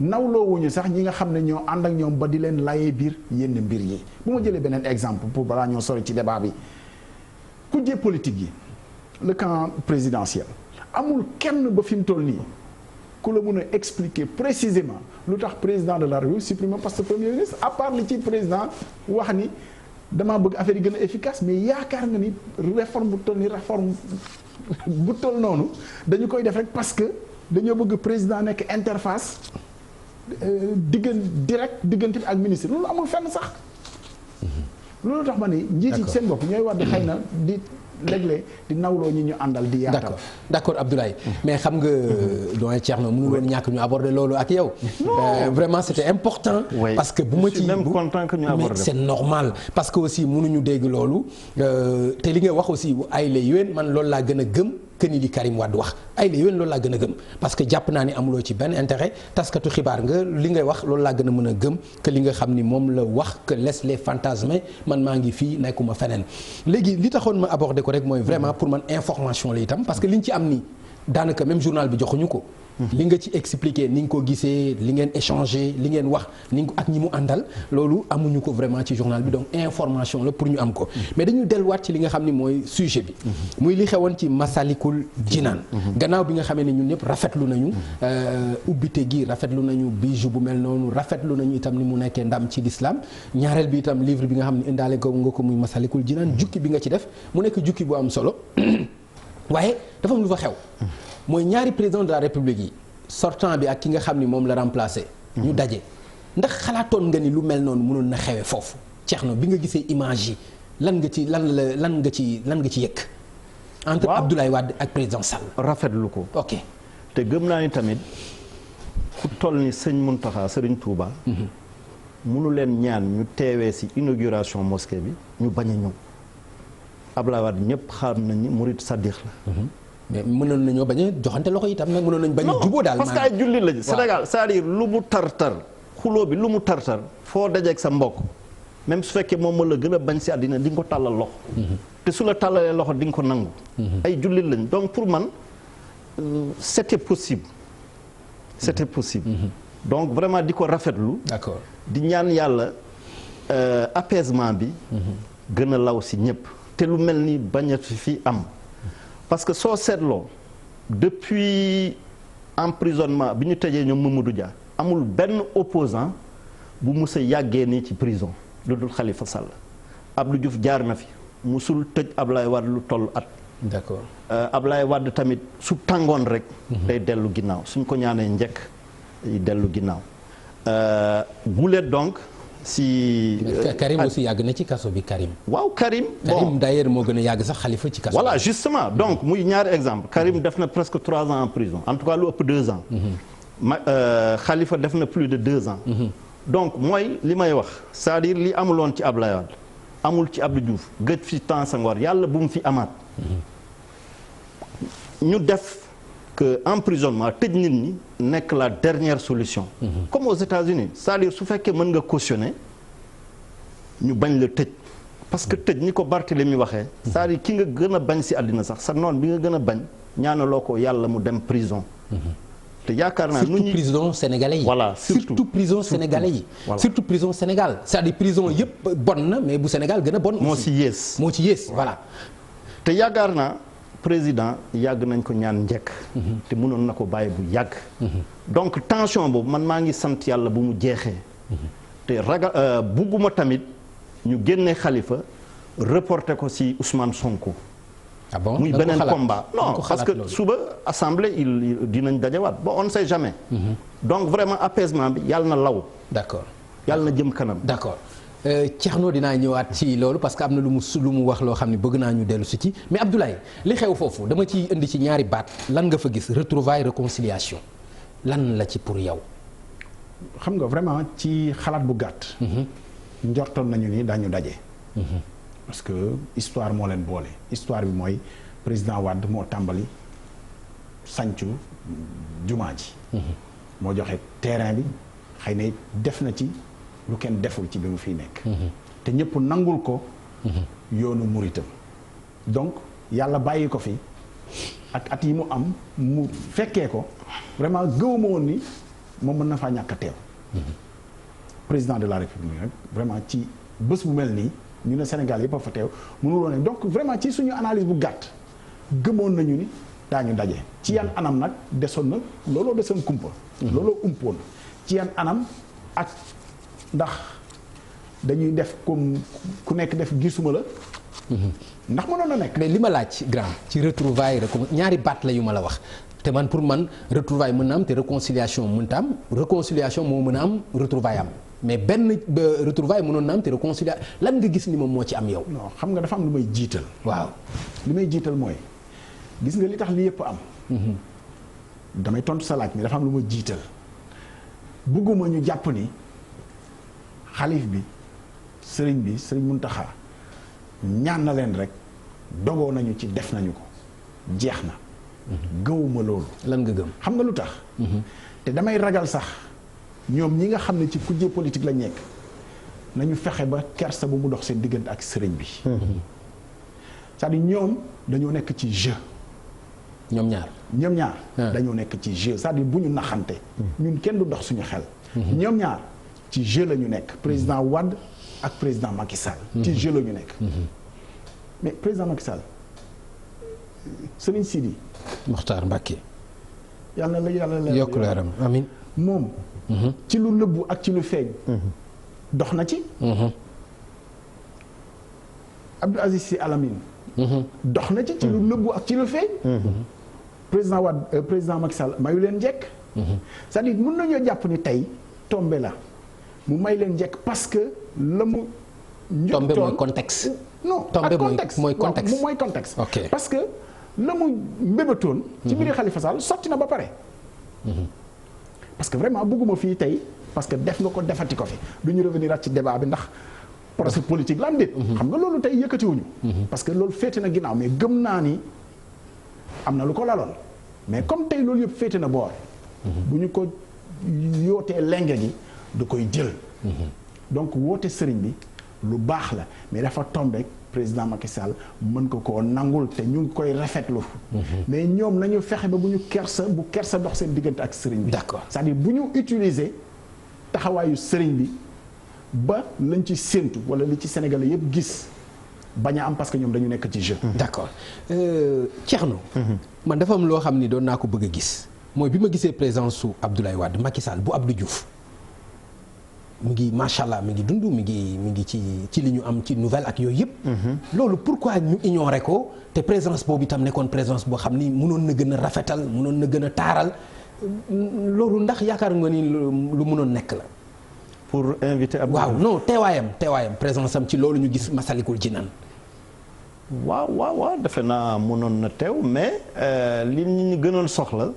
nawloowuñu sax ñi nga xam ne ñoo ànd ak ñoom ba di leen layee biir yenn mbir yi bu ma jëlee beneen exemple pour balaa ñoo sori ci débat bi kujje politique yi le camp présidentiel amul kenn ba fi mu toll nii ku la mën a expliquer précisément lu tax président de la République supprimer poste premier ministre à part li ci président wax ni damaa bëgg affaire yi gën a efficace mais yaakaar nga ni réforme bu toll ni réforme bu toll noonu dañu koy def rek parce que dañoo bëgg président nekk interface diggante ak ministre loolu amul fenn sax loolu tax ma ni njiit yi seen bopp ñooy war di xëy na di léeg-léeg di nawloo ñi ñu àndal di yaatal. d'accord Abdoulaye mais xam nga doyen Thierno mënu woon ñàkk ñu aborder loolu ak yow. vraiment c'était important. parce que bu ma ci je suis même content que ñu aborder mais c'est normal parce que aussi mënuñu dégg loolu te li nga wax aussi ay la yéen man loolu laa gën a gëm. que ni li Karim Wade wax ay la yéen loolu laa gën a gëm parce que jàpp naa ni amuloo ci benn intérêt taskatu xibaar nga li ngay wax loolu laa gën a mën a gëm que li nga xam ni moom la wax que laisse les fantasmer man maa ngi fii nekkuma feneen léegi li taxoon ma aborder ko rek mooy vraiment pour man information la itam parce que liñ ci am ni daanaka même journal bi joxuñu ko. li nga ci expliquer ni nga ko gisee li ngeen échanger li ngeen wax ni ak ñi mu àndal loolu amuñu ko vraiment ci journal bi donc information la pour ñu am ko mais dañu delluwaat ci li nga xam ni mooy sujet bi muy li xewoon ci Masalikul Jinaan gannaaw bi nga xamee ne ñun ñëpp rafetlu nañu ubbite gi rafetlu nañu bijou bu mel noonu rafetlu nañu itam ni mu nekkee ndam ci l'islam ñaareel bi itam livre bi nga xam ne indaale ko nga ko muy Masalikul Jinaan jukki bi nga ci def mu nekk jukki bu am solo waaye dafa am lu fa xew mooy ñaari président de la république yi sortant bi ak ki nga xam ni moom la remplacé. ñu daje ndax xalaatoon nga ni lu mel noonu mënoon na xewe foofu Thierno bi nga gisee image yi lan nga ci yëkk. entre Abdoulaye Wade ak président Sall. rafetlu ko. ok te gëm naa ni tamit ku toll ni sëñ Mountakha Serigne Touba. mënu leen ñaan ñu teewee ci inauguration mosquée bi ñu bañ a ñëw Abdoulaye Wade ñëpp xam nañ ni murid sadiq la. mais mënoon nañoo bañ a joxante loxo itam nag mënoon nañu bañ a jubóo daal. parce que ay jullit lañu. Sénégal c'est-à-dire lu mu tartar xuloo bi lu mu tartar foo dajeeg sa mbokk même su fekkee moom moo la gën a bañ ci àddina di nga ko tàllal loxo. te su la tàllalee loxo di nga ko nangu. ay jullit lañ donc pour man c'était possible. donc vraiment di ko rafetlu. d'accord di ñaan yàlla apaisement bi. gën a law ci ñëpp. te lu mel ni bañ a fi am. parce que soo seetloo depuis emprisonnement bi ñu tëjee ñoom Mamadou Dia amul benn opposant bu mus a yàggee nii ci prison lu dul Khalifa Sall Abdou Diouf jaar na fi musul tëj Ablaye Wade lu toll at. d'accord Ablaye Wade tamit su tàngoon rek. day dellu ginnaaw suñ ko ñaanee njëkk day dellu ginnaaw gulet donc. si Karim aussi yàgg na ci kaso bi Karim. waaw Karim. Karim d'ailleurs moo gën a yàgg sax Khalifa ci kaso. voilà justement donc muy ñaari exemple Karim def na presque 3 ans en prison en tout cas lu ëpp 2 ans. Khalifa def na plus de 2 ans. donc mooy li may wax c'est-à-dire li amuloon ci Abdoulaye Wade amul ci Abdou Diouf gëj fi temps Senghor yàlla bu mu fi amaat. ñu def que emprisonnement tëj nit ñi nekk la dernière solution. comme aux États-Unis c'est-à-dire su fekkee mën nga cautionner ñu bañ la tëj parce que tëj ni ko Barthélémy waxee. c'est-à-dire ki nga gën a bañ ci àddina sax sa noon bi nga gën a bañ ñaanaloo ko yàlla mu dem prison. te yaakaar naa surtout prison sénégalais yi. voilà surtout prison sénégalais yi. surtout prison Sénégal c'est-à-dire prison yëpp bon na mais bu Sénégal gën a bon. moo ci yées moo ci yées voilà. te yaakaar naa président yàgg nañ ko ñaan njëkk. te mënoon na ko bàyyi bu yàgg. donc tension boobu man maa ngi sant yàlla bu mu jeexee. te ragal bugguma tamit ñu génne Khalifa reporté ko ci Ousmane Sonko. ah bon muy beneen combat non parce que suba assemblée il dinañ dajawaat bon on ne sait jamais. donc vraiment apaisement bi yàlla na law. d'accord yàlla na jëm kanam. d'accord Thierno dinaa ñëwaat ci loolu parce que am na lu mu wax loo xam ne bëgg naa ñu dellu si ci mais Abdoulaye li xew foofu dama ci indi ci ñaari baat lan nga fa gis retrouvailles réconciliation lan la ci pour yow. xam nga vraiment ci xalaat bu gàtt. njortoon nañu ni daañu daje. parce que histoire moo leen boole histoire bi mooy président Wade moo tàmbali sancu jumaa ji. moo joxe terrain bi xëy na def na ci lu kenn deful ci bi mu fiy nekk. te ñëpp nangul ko. yoonu muritam donc yàlla bàyyi ko fi ak at yi mu am mu fekkee ko vraiment gëwuma woon ni moom mën na faa ñàkk a teew. président de la république rek vraiment ci bés bu mel nii ñu ne Sénégal yëpp a fa teew mënul woon donc vraiment ci suñu analyse bu gàtt gëmoon nañu ni daañu daje. ci yan anam nag desoon na looloo desoon kumpa. looloo umpoon ci yan anam ak ndax dañuy def comme ku nekk def gisuma la. ndax mënoon na nekk. mais li ma laaj grand ci retrouvailles ñaari baat la yu ma la wax te man pour man retrouvailles mën na am te réconciliation mënta am réconciliation moo mën a am retrouvailles am mais benn retrouvailles mënoon na am te réconciliation lan nga gis ni moom moo ci am yow. non xam nga dafa am lu may jiital. waaw li may jiital mooy gis nga li tax li yëpp am. damay tontu sa laaj mi dafa am lu ma jiital bugguma ñu jàpp ni xalif bi sëriñ Muntaxa ñaan na leen rek dogoo nañu ci def nañu ko jeex na. gëwuma loolu. lan nga gëm xam nga lu tax. te damay ragal sax ñoom ñi nga xam ne ci kujje politique la nekk nañu fexe ba kersa bu mu dox seen diggante ak sëriñ bi. c'est-à-dire ñoom dañoo nekk ci jeu. ñoom ñaar dañoo nekk ci jeu c'est-à-dire bu ñu naxante. ñun kenn du dox suñu xel. ñoom ñaar ci jeu la ñu nekk président Wade ak président Macky Sall. ci jeu la ñu nekk. mais président Macky Sall Serigne Sidi. Mokhtar Mbacké. yàlla na la yàlla yokk leeram amiin moom. ci lu nëbbu ak ci lu feeñ. dox na ci. Abdou Aziz Sy Al Amine. dox na ci lu nëbbu ak ci lu feeñ. président Wade président Macky Sall mayu leen njëkk. c'est-à-dire mën nañoo jàpp ni tey tombé la mu may leen njëkk parce que la mu. tombé mooy contexte. non tombé ak contexte mooy contexte mooy contexte. ok parce que la mu mbébatoon. ci biir Khalifa Sall sotti na ba pare. parce que vraiment bëgguma fii tey parce que def nga ko defati ko fi du ñu revenir ci débat bi ndax procès politique la am déet. xam nga loolu tey yëkkatiwuñu. parce que loolu féete na ginnaaw mais gëm naa ni am na lu ko laloon mais comme tey loolu yëpp féete na boor. bu ñu ko yootee lenge gi da koy jël. donc woote sëriñ bi lu baax la mais dafa tombé président Macky Sall mën ko koo nangul te ñu ngi koy rafetlu. mais ñoom nañu fexe ba bu kersa dox seen diggante ak sëriñ bi. d'accord c'est-à-dire bu ñu utiliser taxawaayu sëriñ bi ba lañ ci séentu wala li ci Sénégalais yëpp gis bañ a am parce que ñoom dañu nekk ci jeu. d'accord Thierno. man dafa am loo xam ni doon naa ko bëgg a gis mooy bi ma gisee présence su Abdoulaye Wade Macky Sall bu Abdou Diouf. mi ngi macha allah mi ngi dund mi ngi ci li ñu am ci nouvelle ak yooyu yëpp. loolu pourquoi ñu ignorer ko te présence boobu itam nekkoon présence boo xam ni mënoon na gën a rafetal mënoon na gën a taaral loolu ndax yaakaar nga ni lu mënoon nekk la. pour inviter Abdou waaw non teewaayam présence am ci loolu ñu gis Masalikul Jinaan. waaw defe naa mënoon na teew mais li ñu gënoon soxla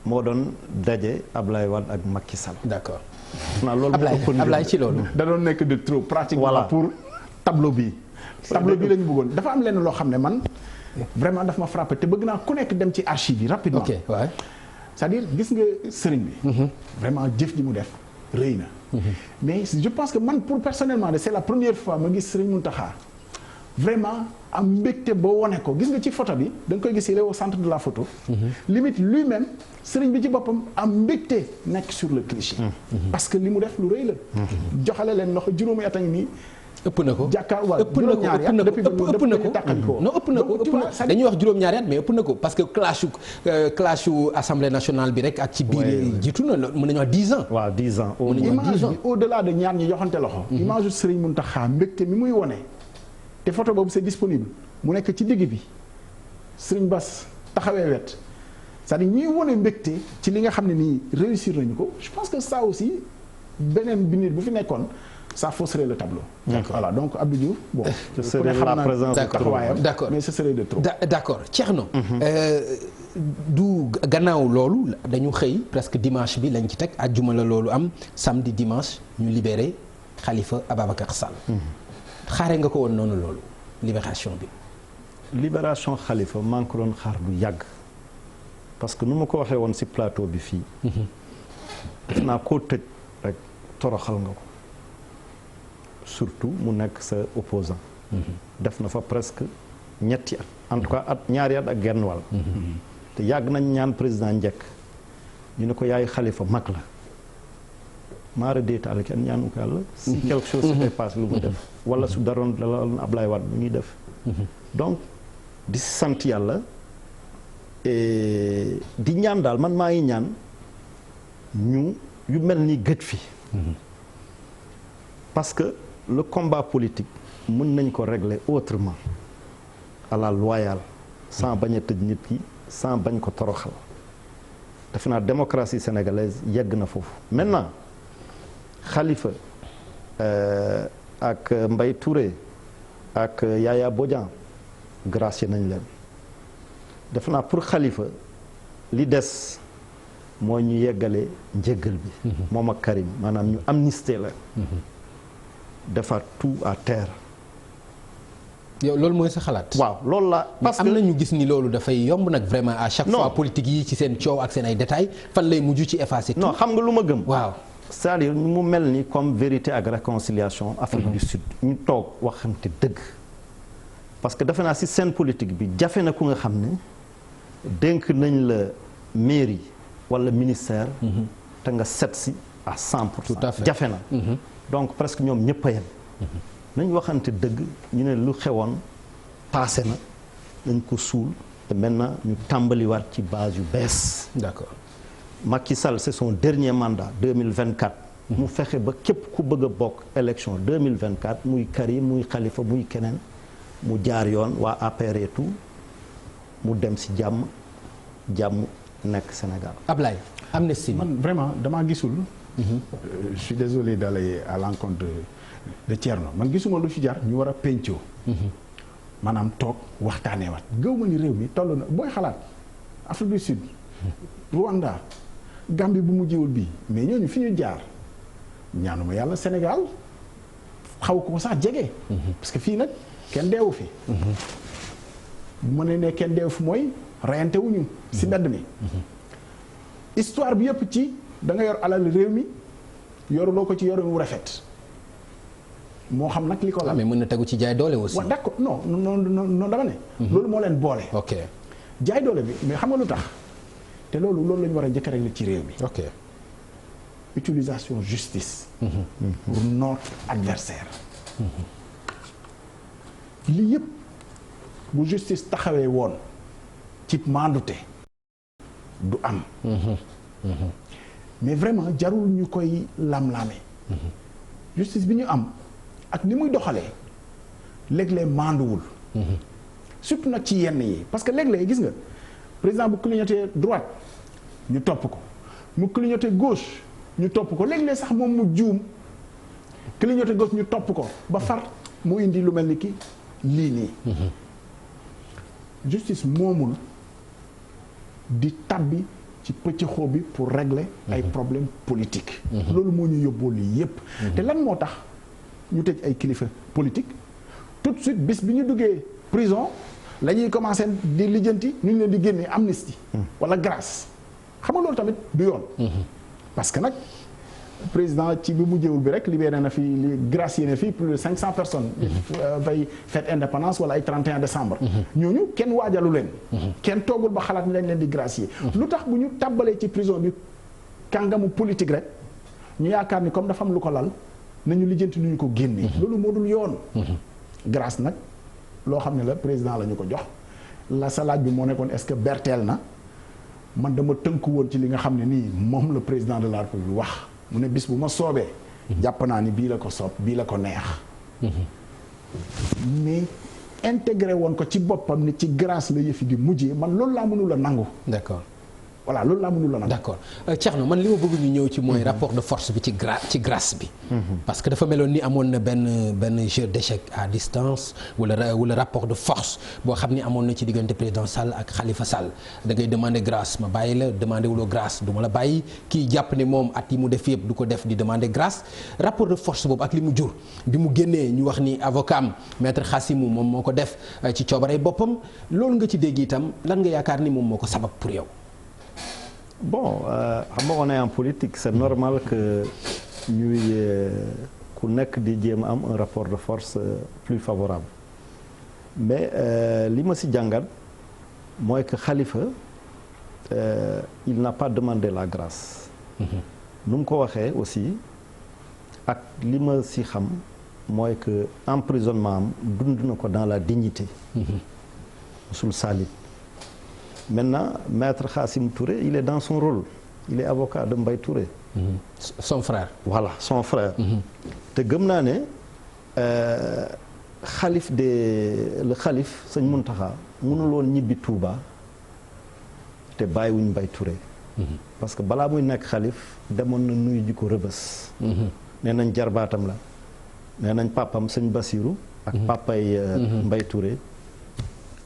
moo doon daje Ablaye Wade ak Macky Sall. d'accord. naa loolu Ablaye ci loolu. da doon nekk de trop pratiquement. voilà pour tableau bi la ñu bëggoon dafa am lenn loo xam ne man vraiment daf ma frappé te bëgg naa ku nekk dem ci archive yi rapidement. ok waay. c'est-à-dire gis nga sëriñ bi. vraiment jëf ji mu def rëy na. mais je pense que man pour personnellement de c'est la première fois ma gis sëriñ Mountakha vraiment am mbégte boo wone ko gis nga ci photo bi da nga koy gis il est au centre de la photo. limite lui-même sëriñ bi ci boppam am mbégte nekk sur le cliché. parce que li mu def lu rëy la. joxale leen loxo juróomi at a ngi nii. ëpp na ko jàkkaar waaw juróom-ñaari at depuis ëpp na ko non ëpp na ko dañuy wax juróom-ñaari at mais ëpp na ko parce que clash assemblée nationale bi rek ak ci biir jiitu na mën nañu wax 10 ans. waaw 10 ans image bi au delà de ñaar ñi joxante loxo. image yu Serigne Mountakha mbégte mi muy wone te photo boobu c'est disponible mu nekk ci digg bi Serigne Bass taxawee wet c'est-à-dire ñuy wone mbégte ci li nga xam ne nii réussir nañu ko je pense que ça aussi beneen bi nit bu fi nekkoon. ça fausserait le tableau. D'accord. Voilà donc Abdou Diouf bon. ce serait la présence de trop. D'accord mais ce serait de trop. D'accord Thierno. du gannaaw loolu dañu xëy presque dimanche bi lañ ci teg àjjuma la loolu am samedi dimanche ñu libéré Khalifa Ababacar Sall. xaare nga ko woon noonu loolu libération bi. libération Khalifa maa ngi ko doon xaar bu yàgg parce que nu ma ko waxee woon ci plateau bi fii. def naa koo tëj rek toroxal nga ko surtout mu nekk sa opposant def na fa presque ñetti at en tout cas ñaari at ak genn wàll te yàgg nañ ñaan président njëkk ñu ne ko yaay xalifa mag la maara déetaale kenn ñaanu ko yàlla si quelque chose s'était passé lu mu def wala su daroon daloon Ablaye Wade mu ñuy def donc di sant yàlla di ñaan daal man maa ngi ñaan ñu yu mel ni gëj fi parce que le combat politique mën nañ ko régler autrement à la loyale sans bañ a tëj nit ki sans bañ ko toroxal defe naa démocratie sénégalaise yegg na foofu maintenant Khalifa ak Mbaye Touré ak Yaya Bodian gracier nañ leen defe naa pour Khalifa li des mooy ñu yeggale njéggal bi moom ak Karim maanaam ñu amnistie la defaat tout à terre. yow loolu mooy sa xalaat. waaw loolu la parce que am na ñu gis ni loolu dafay yomb nag vraiment à chaque fois politique yi ci seen coow ak seen ay détails fan lay mujj ci effacer tout. non xam nga lu ma gëm. waaw c'est-à-dire mu mel ni comme vérité ak réconciliation Afrique du Sud ñu toog waxante dëgg parce que defe naa si scène politique bi jafe na ku nga xam ne dénk nañ la mairie wala ministère. te nga set si à 100%. tout à fait jafe na. donc presque ñoom ñëpp a yem. nañ waxante dëgg ñu ne lu xewoon passé na nañ ko suul te maintenant ñu tàmbaliwaat ci base yu bees. d'accord Macky Sall c'est son dernier mandat 2024. mu fexe ba képp ku bëgg a bokk élection 2024 muy Karim muy Khalifa muy keneen mu jaar yoon waa APR et tout mu dem si jàmm nekk Sénégal. Ablaye amnistie man vraiment damaa gisul. Je suis désolé d'aller à l'encontre de Thierno man gisuma lu fi jar ñu war a pencoo. maanaam toog waxtaanee waat gëw ma ni réew mi toll na booy xalaat Afrique du Sud. Rwanda Gambie bu mu jiwul bii mais ñooñu fi ñu jaar ñaanuma yàlla Sénégal xaw ko sax jege. parce que fii nag kenn deewu fi. bu ma ne kenn deewu fi mooy reyante wuñu si mbedd mi. histoire bi yëpp ci da nga yor alal réew mi yoruloo ko ci yorin wu rafet moo xam nag li ko la. mais mën na tegu ci jaay doole aussi. waaw d'accord non dama ne. loolu moo leen boole. ok jaay doole bi mais xam nga lu tax te loolu la ñu war a njëkk a régler ci réew mi. ok utilisation justice. pour notre adversaire. lii yëpp bu justice taxawee woon ci maandute du am. mais vraiment jarul ñu koy lam-lame. justice bi ñu am ak ni muy doxalee léeg-léeg maanduwul. surtout nag ci yenn yi parce que léeg-léeg gis nga président bu clignoté droite ñu topp ko mu clignoté gauche ñu topp ko léeg-léeg sax moom mu juum clignoté gauche ñu topp ko ba far mu indi lu mel ni ki lii nii. justice moomul di tabbi ci pëccëxoo bi pour régler ay problèmes politiques. loolu moo ñu yóbboo lii yépp te lan moo tax ñu tëj ay kilifa politique tout de suite bis bi ñu duggee prison la ñuy commencé di lijjanti ñu ngi leen di génnee amnistie wala grâce xam nga loolu tamit du yoon. parce que nag président ci bi mu jëwul bi rek libéré na fi gracié na fi plus de 500 personnes. bay fête indépendance wala ay 31 décembre. ñooñu kenn waajalu leen. kenn toogul ba xalaat ni lañ leen di gracier. lu tax bu ñu tàbbalee ci prison bi kàngamu politique rek ñu yaakaar ni comme dafa am lu ko lal nañu lijjanti nu ñu ko génnee. loolu moo dul yoon. grâce nag loo xam ne la président la ñu ko jox la sa laaj bi moo nekkoon est-ce que berteel na man dama tënku woon ci li nga xam ne nii moom la président de la République wax. mu ne bis bu ma soobee. jàpp naa ni bii la ko soob bii la ko neex. mais intégré woon ko ci boppam ni ci grâce la yëfi di mujjee man loolu laa mënul a nangu. d'accord. voilà loolu laa mënul a nangu. d'accord Thierno man li ma bëgg ñu ñëw ci mooy rapport de force bi ci grâce bi. parce que dafa meloon ni amoon na benn jeu d'échec à distance wala rapport de force boo xam ni amoon na ci diggante président Sall ak Khalifa Sall da ngay demander grâce ma bàyyi la demander wuloo grâce du ma la bàyyi kii jàpp ne moom at yi mu def yëpp du ko def di demander grâce rapport de force boobu ak li mu jur bi mu génnee ñu wax ni avocat am maître Khassimou moom moo ko def ci coobaree boppam loolu nga ci dégg itam lan nga yaakaar ni moom moo ko sabab pour yow. Bon, on est en politique, c'est normal que ñuy ku nekk di jéem am un rapport de force plus favorable mais li ma si jàngat mooy que Khalifa il n'a pas demandé la grâce. nu mu ko waxee aussi ak li ma si xam mooy que emprisonnement am dund na ko dans la dignité. musul salit. Maintenant maître Khassim Touré il est dans son rôle il est avocat de Mbaye Touré. son frère. voilà son frère. te gëm naa ne le xalif sëñ Muntaxa mënul woon ñibbi Touba te bàyyiwuñ Mbaye Touré. parce que balaa muy nekk xalif demoon na nuyu ji ko rëbës. nee nañ jarbaatam la nee nañ papam sëñ Basiru ak papay Mbaye Touré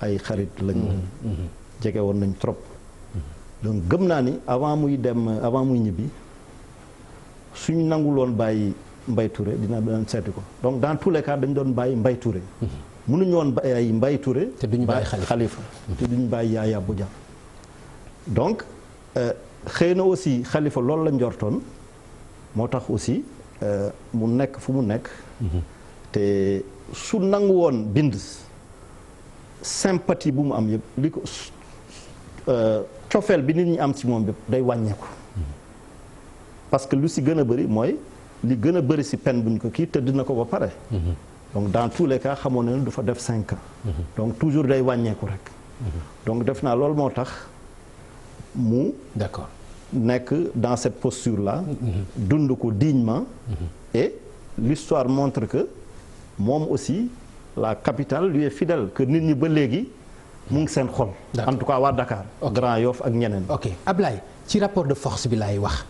ay xarit lañu. jege woon nañ trop. donc gëm naa ni avant muy ñibbi suñu nanguloon bàyyi Mbaye Touré dina doon seeti ko donc dans tous les cas dañ doon bàyyi Mbaye Touré. mënuñu woon bàyyi Mbaye Touré. te duñu bàyyi Khalifa te duñu bàyyi Yaya Boudia. donc xëy na aussi Khalifa loolu la njortoon moo tax aussi mu nekk fu mu nekk. te su nangu woon bind sympathie bu mu am yëpp li ko cofeel bi nit ñi am ci moom yëpp day wàññeeku. parce que lu si gën a bëri mooy li gën a bëri si peine buñ ko kii tëdd na ko ba pare. donc dans tous les cas xamoon na ne du fa def 5 ans. donc toujours day wàññeeku rek. donc def naa loolu moo tax mu. d'accord nekk dans cette posture là. dund ko dignement. et l'histoire montre que moom aussi la capitale lui est fidèle que nit ñi ba léegi mu ngi seen xol. en tout cas waa Dakar. Grand Yoff ak ñeneen. ok Ablaye ci rapport de force bi laay wax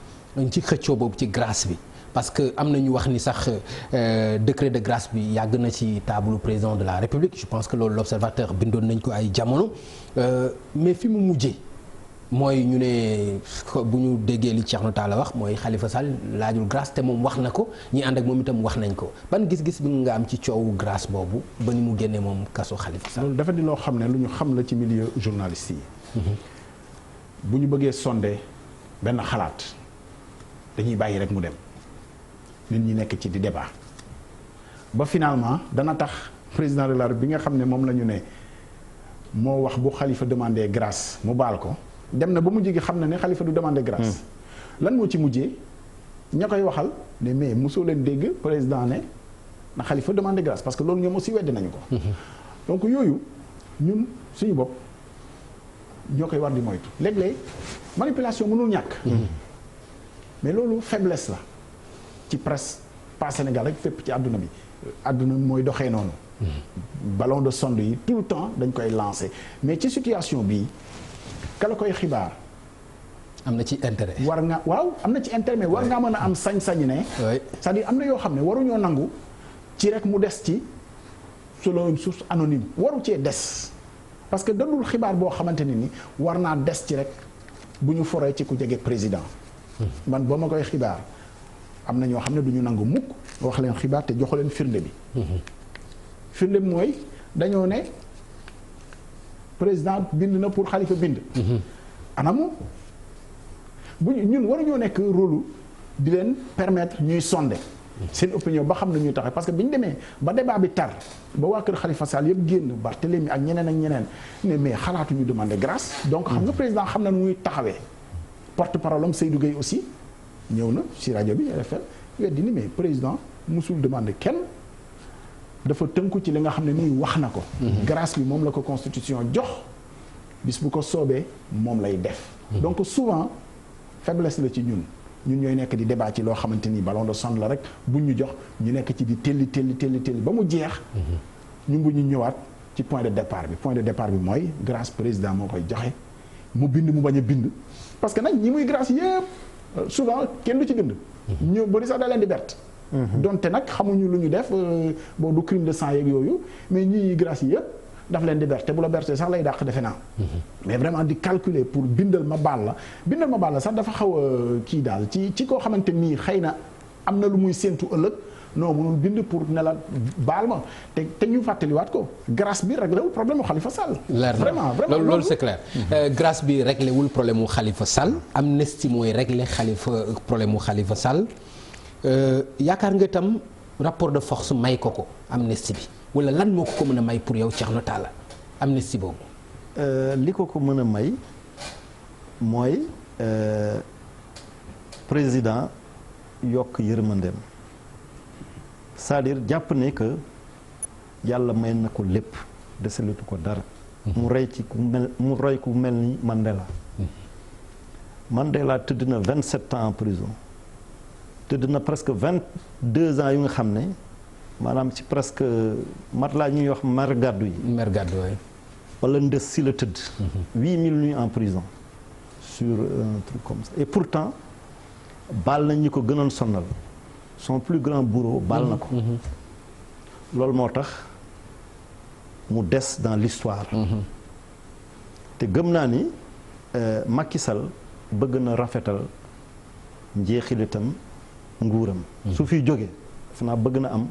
ci xëccoo boobu ci grâce bi parce que am na ñu wax ni sax décret de grâce bi yàgg na ci table président de la République je pense que loolu l'observateur bindoon nañ ko ay jamono mais fi mu mujjee mooy ñu ne bu ñu déggee li Thierno Talla wax mooy Khalifa Sall laajul grâce te moom wax na ko ñi ànd ak moom itam wax nañ ko ban gis-gis bi nga am ci coowu grâce boobu ba ni mu génnee moom kaso Khalifa Sall. loolu dafa di loo xam ne lu ñu xam la ci milieu journaliste yi. bu ñu bëggee sondé benn xalaat dañuy bàyyi rek mu dem nit ñi nekk ci di débat ba finalement dana tax président de la République bi nga xam ne moom la ñu ne moo wax bu Khalifa demandé grâce mu baal ko. dem na ba mujj gi xam na ne Khalifa du demander grâce. lan moo ci mujjee ña koy waxal ne mais mosoo leen dégg président ne na Khalifa demander grâce parce que loolu ñoom aussi weddi nañu ko. donc yooyu ñun suñu bopp ñoo koy war di moytu léeg-léeg manipulation mënul ñàkk. mais loolu faiblesse la ci presse pas Sénégal rek fépp ci àdduna bi àdduna mooy doxee noonu. ballon de sonde yi tout le temps dañ koy lancer mais ci situation bii. kala koy xibaar. am na ci intérêt. war nga waaw am na ci intérêt mais war ngaa mën a am sañ-sañ ne. c'est-à-dire am na yoo xam ne waruñoo nangu ci rek mu des ci selon une source anonyme waru cee des. parce que dadul xibaar boo xamante ne ni war naa des ci rek bu ñu foree ci ku jege président. man ba ma koy xibaar am na ñoo xam ne du ñu nangu mukk wax leen xibaar te joxu leen firnde bi. firnde bi mooy dañoo ne. président bind na pour Khalifa bind. anamu bu ñun waruñoo nekk rôle di leen permettre ñuy sonder. seen opinion ba xam na ñuy taxee parce que bi ñu demee ba débat bi tar ba waa kër Khalifa Sall yëpp génn Barthélémy ak ñeneen ak ñeneen ne mais xalaatuñu demander grâce. donc xam nga président xam na nu muy taxawee. porte parole am Seydou Gueye aussi ñëw na ci rajo bi RFM weddi ni mais président musul demander kenn. dafa tënku ci li nga xam ne nii wax na ko. grâce bi moom la ko constitution jox bis bu ko soobee moom lay def. donc souvent faiblesse la ci ñun ñooy nekk di débat ci loo xamante ni ballon de sonde la rek buñ ñu jox ñu nekk ci di telli ba mu jeex. ñu bu ñu ñëwaat ci point de départ bi point de départ bi mooy grâce président moo koy joxe mu bind mu bañ a bind. parce que nag ñi muy grâce yëpp souvent kenn du ci bind. ñu bëri sax da leen di bett. donte nag xamuñu lu ñu def bon du crime de sang yeeg yooyu mais ñii grâce yi yëpp daf leen di berte bu la bertee sax lay dàq defe naa. mais vraiment di calculer pour bindal ma baal la sax dafa xaw a kii daal ci koo xamante nii xëy na am na lu muy séentu ëllëg non mënul bind pour ne la baal ma te ñu fàttaliwaat ko grâce bi réglé wul problème mu Khalifa Sall. vraiment loolu c'est clair. grâce bi réglé wul problème mu Khalifa Sall amnistie mooy réglé problème mu Khalifa Sall. yaakaar nga itam rapport de force may ko amnistie bi wala lan moo ko mën a may pour yow Thierno Talla amnistie boobu. li ko mën a may mooy président yokk yërmandeem c'est-à-dire jàpp ne que yàlla may na ko lépp desalatu ko dara. mu roy ku mel ni Mandela. Mandela tëdd na 27 ans en prison tëdd na presque 22 ans yu nga xam ne maanaam ci presque matelas ñuy wax mer gàddu yi. mer gàddu waay. wala ndës si la tëdd. 8000 nuits en prison sur un truc comme ça et pourtant baal nañ ñi ko gënoon sonal son plus grand bourreau baal na ko. loolu moo tax mu des dans l'histoire te gëm naa ni Macky Sall bëgg na rafetal njeexilitam nguuram. su fi jógee def naa bëgg na am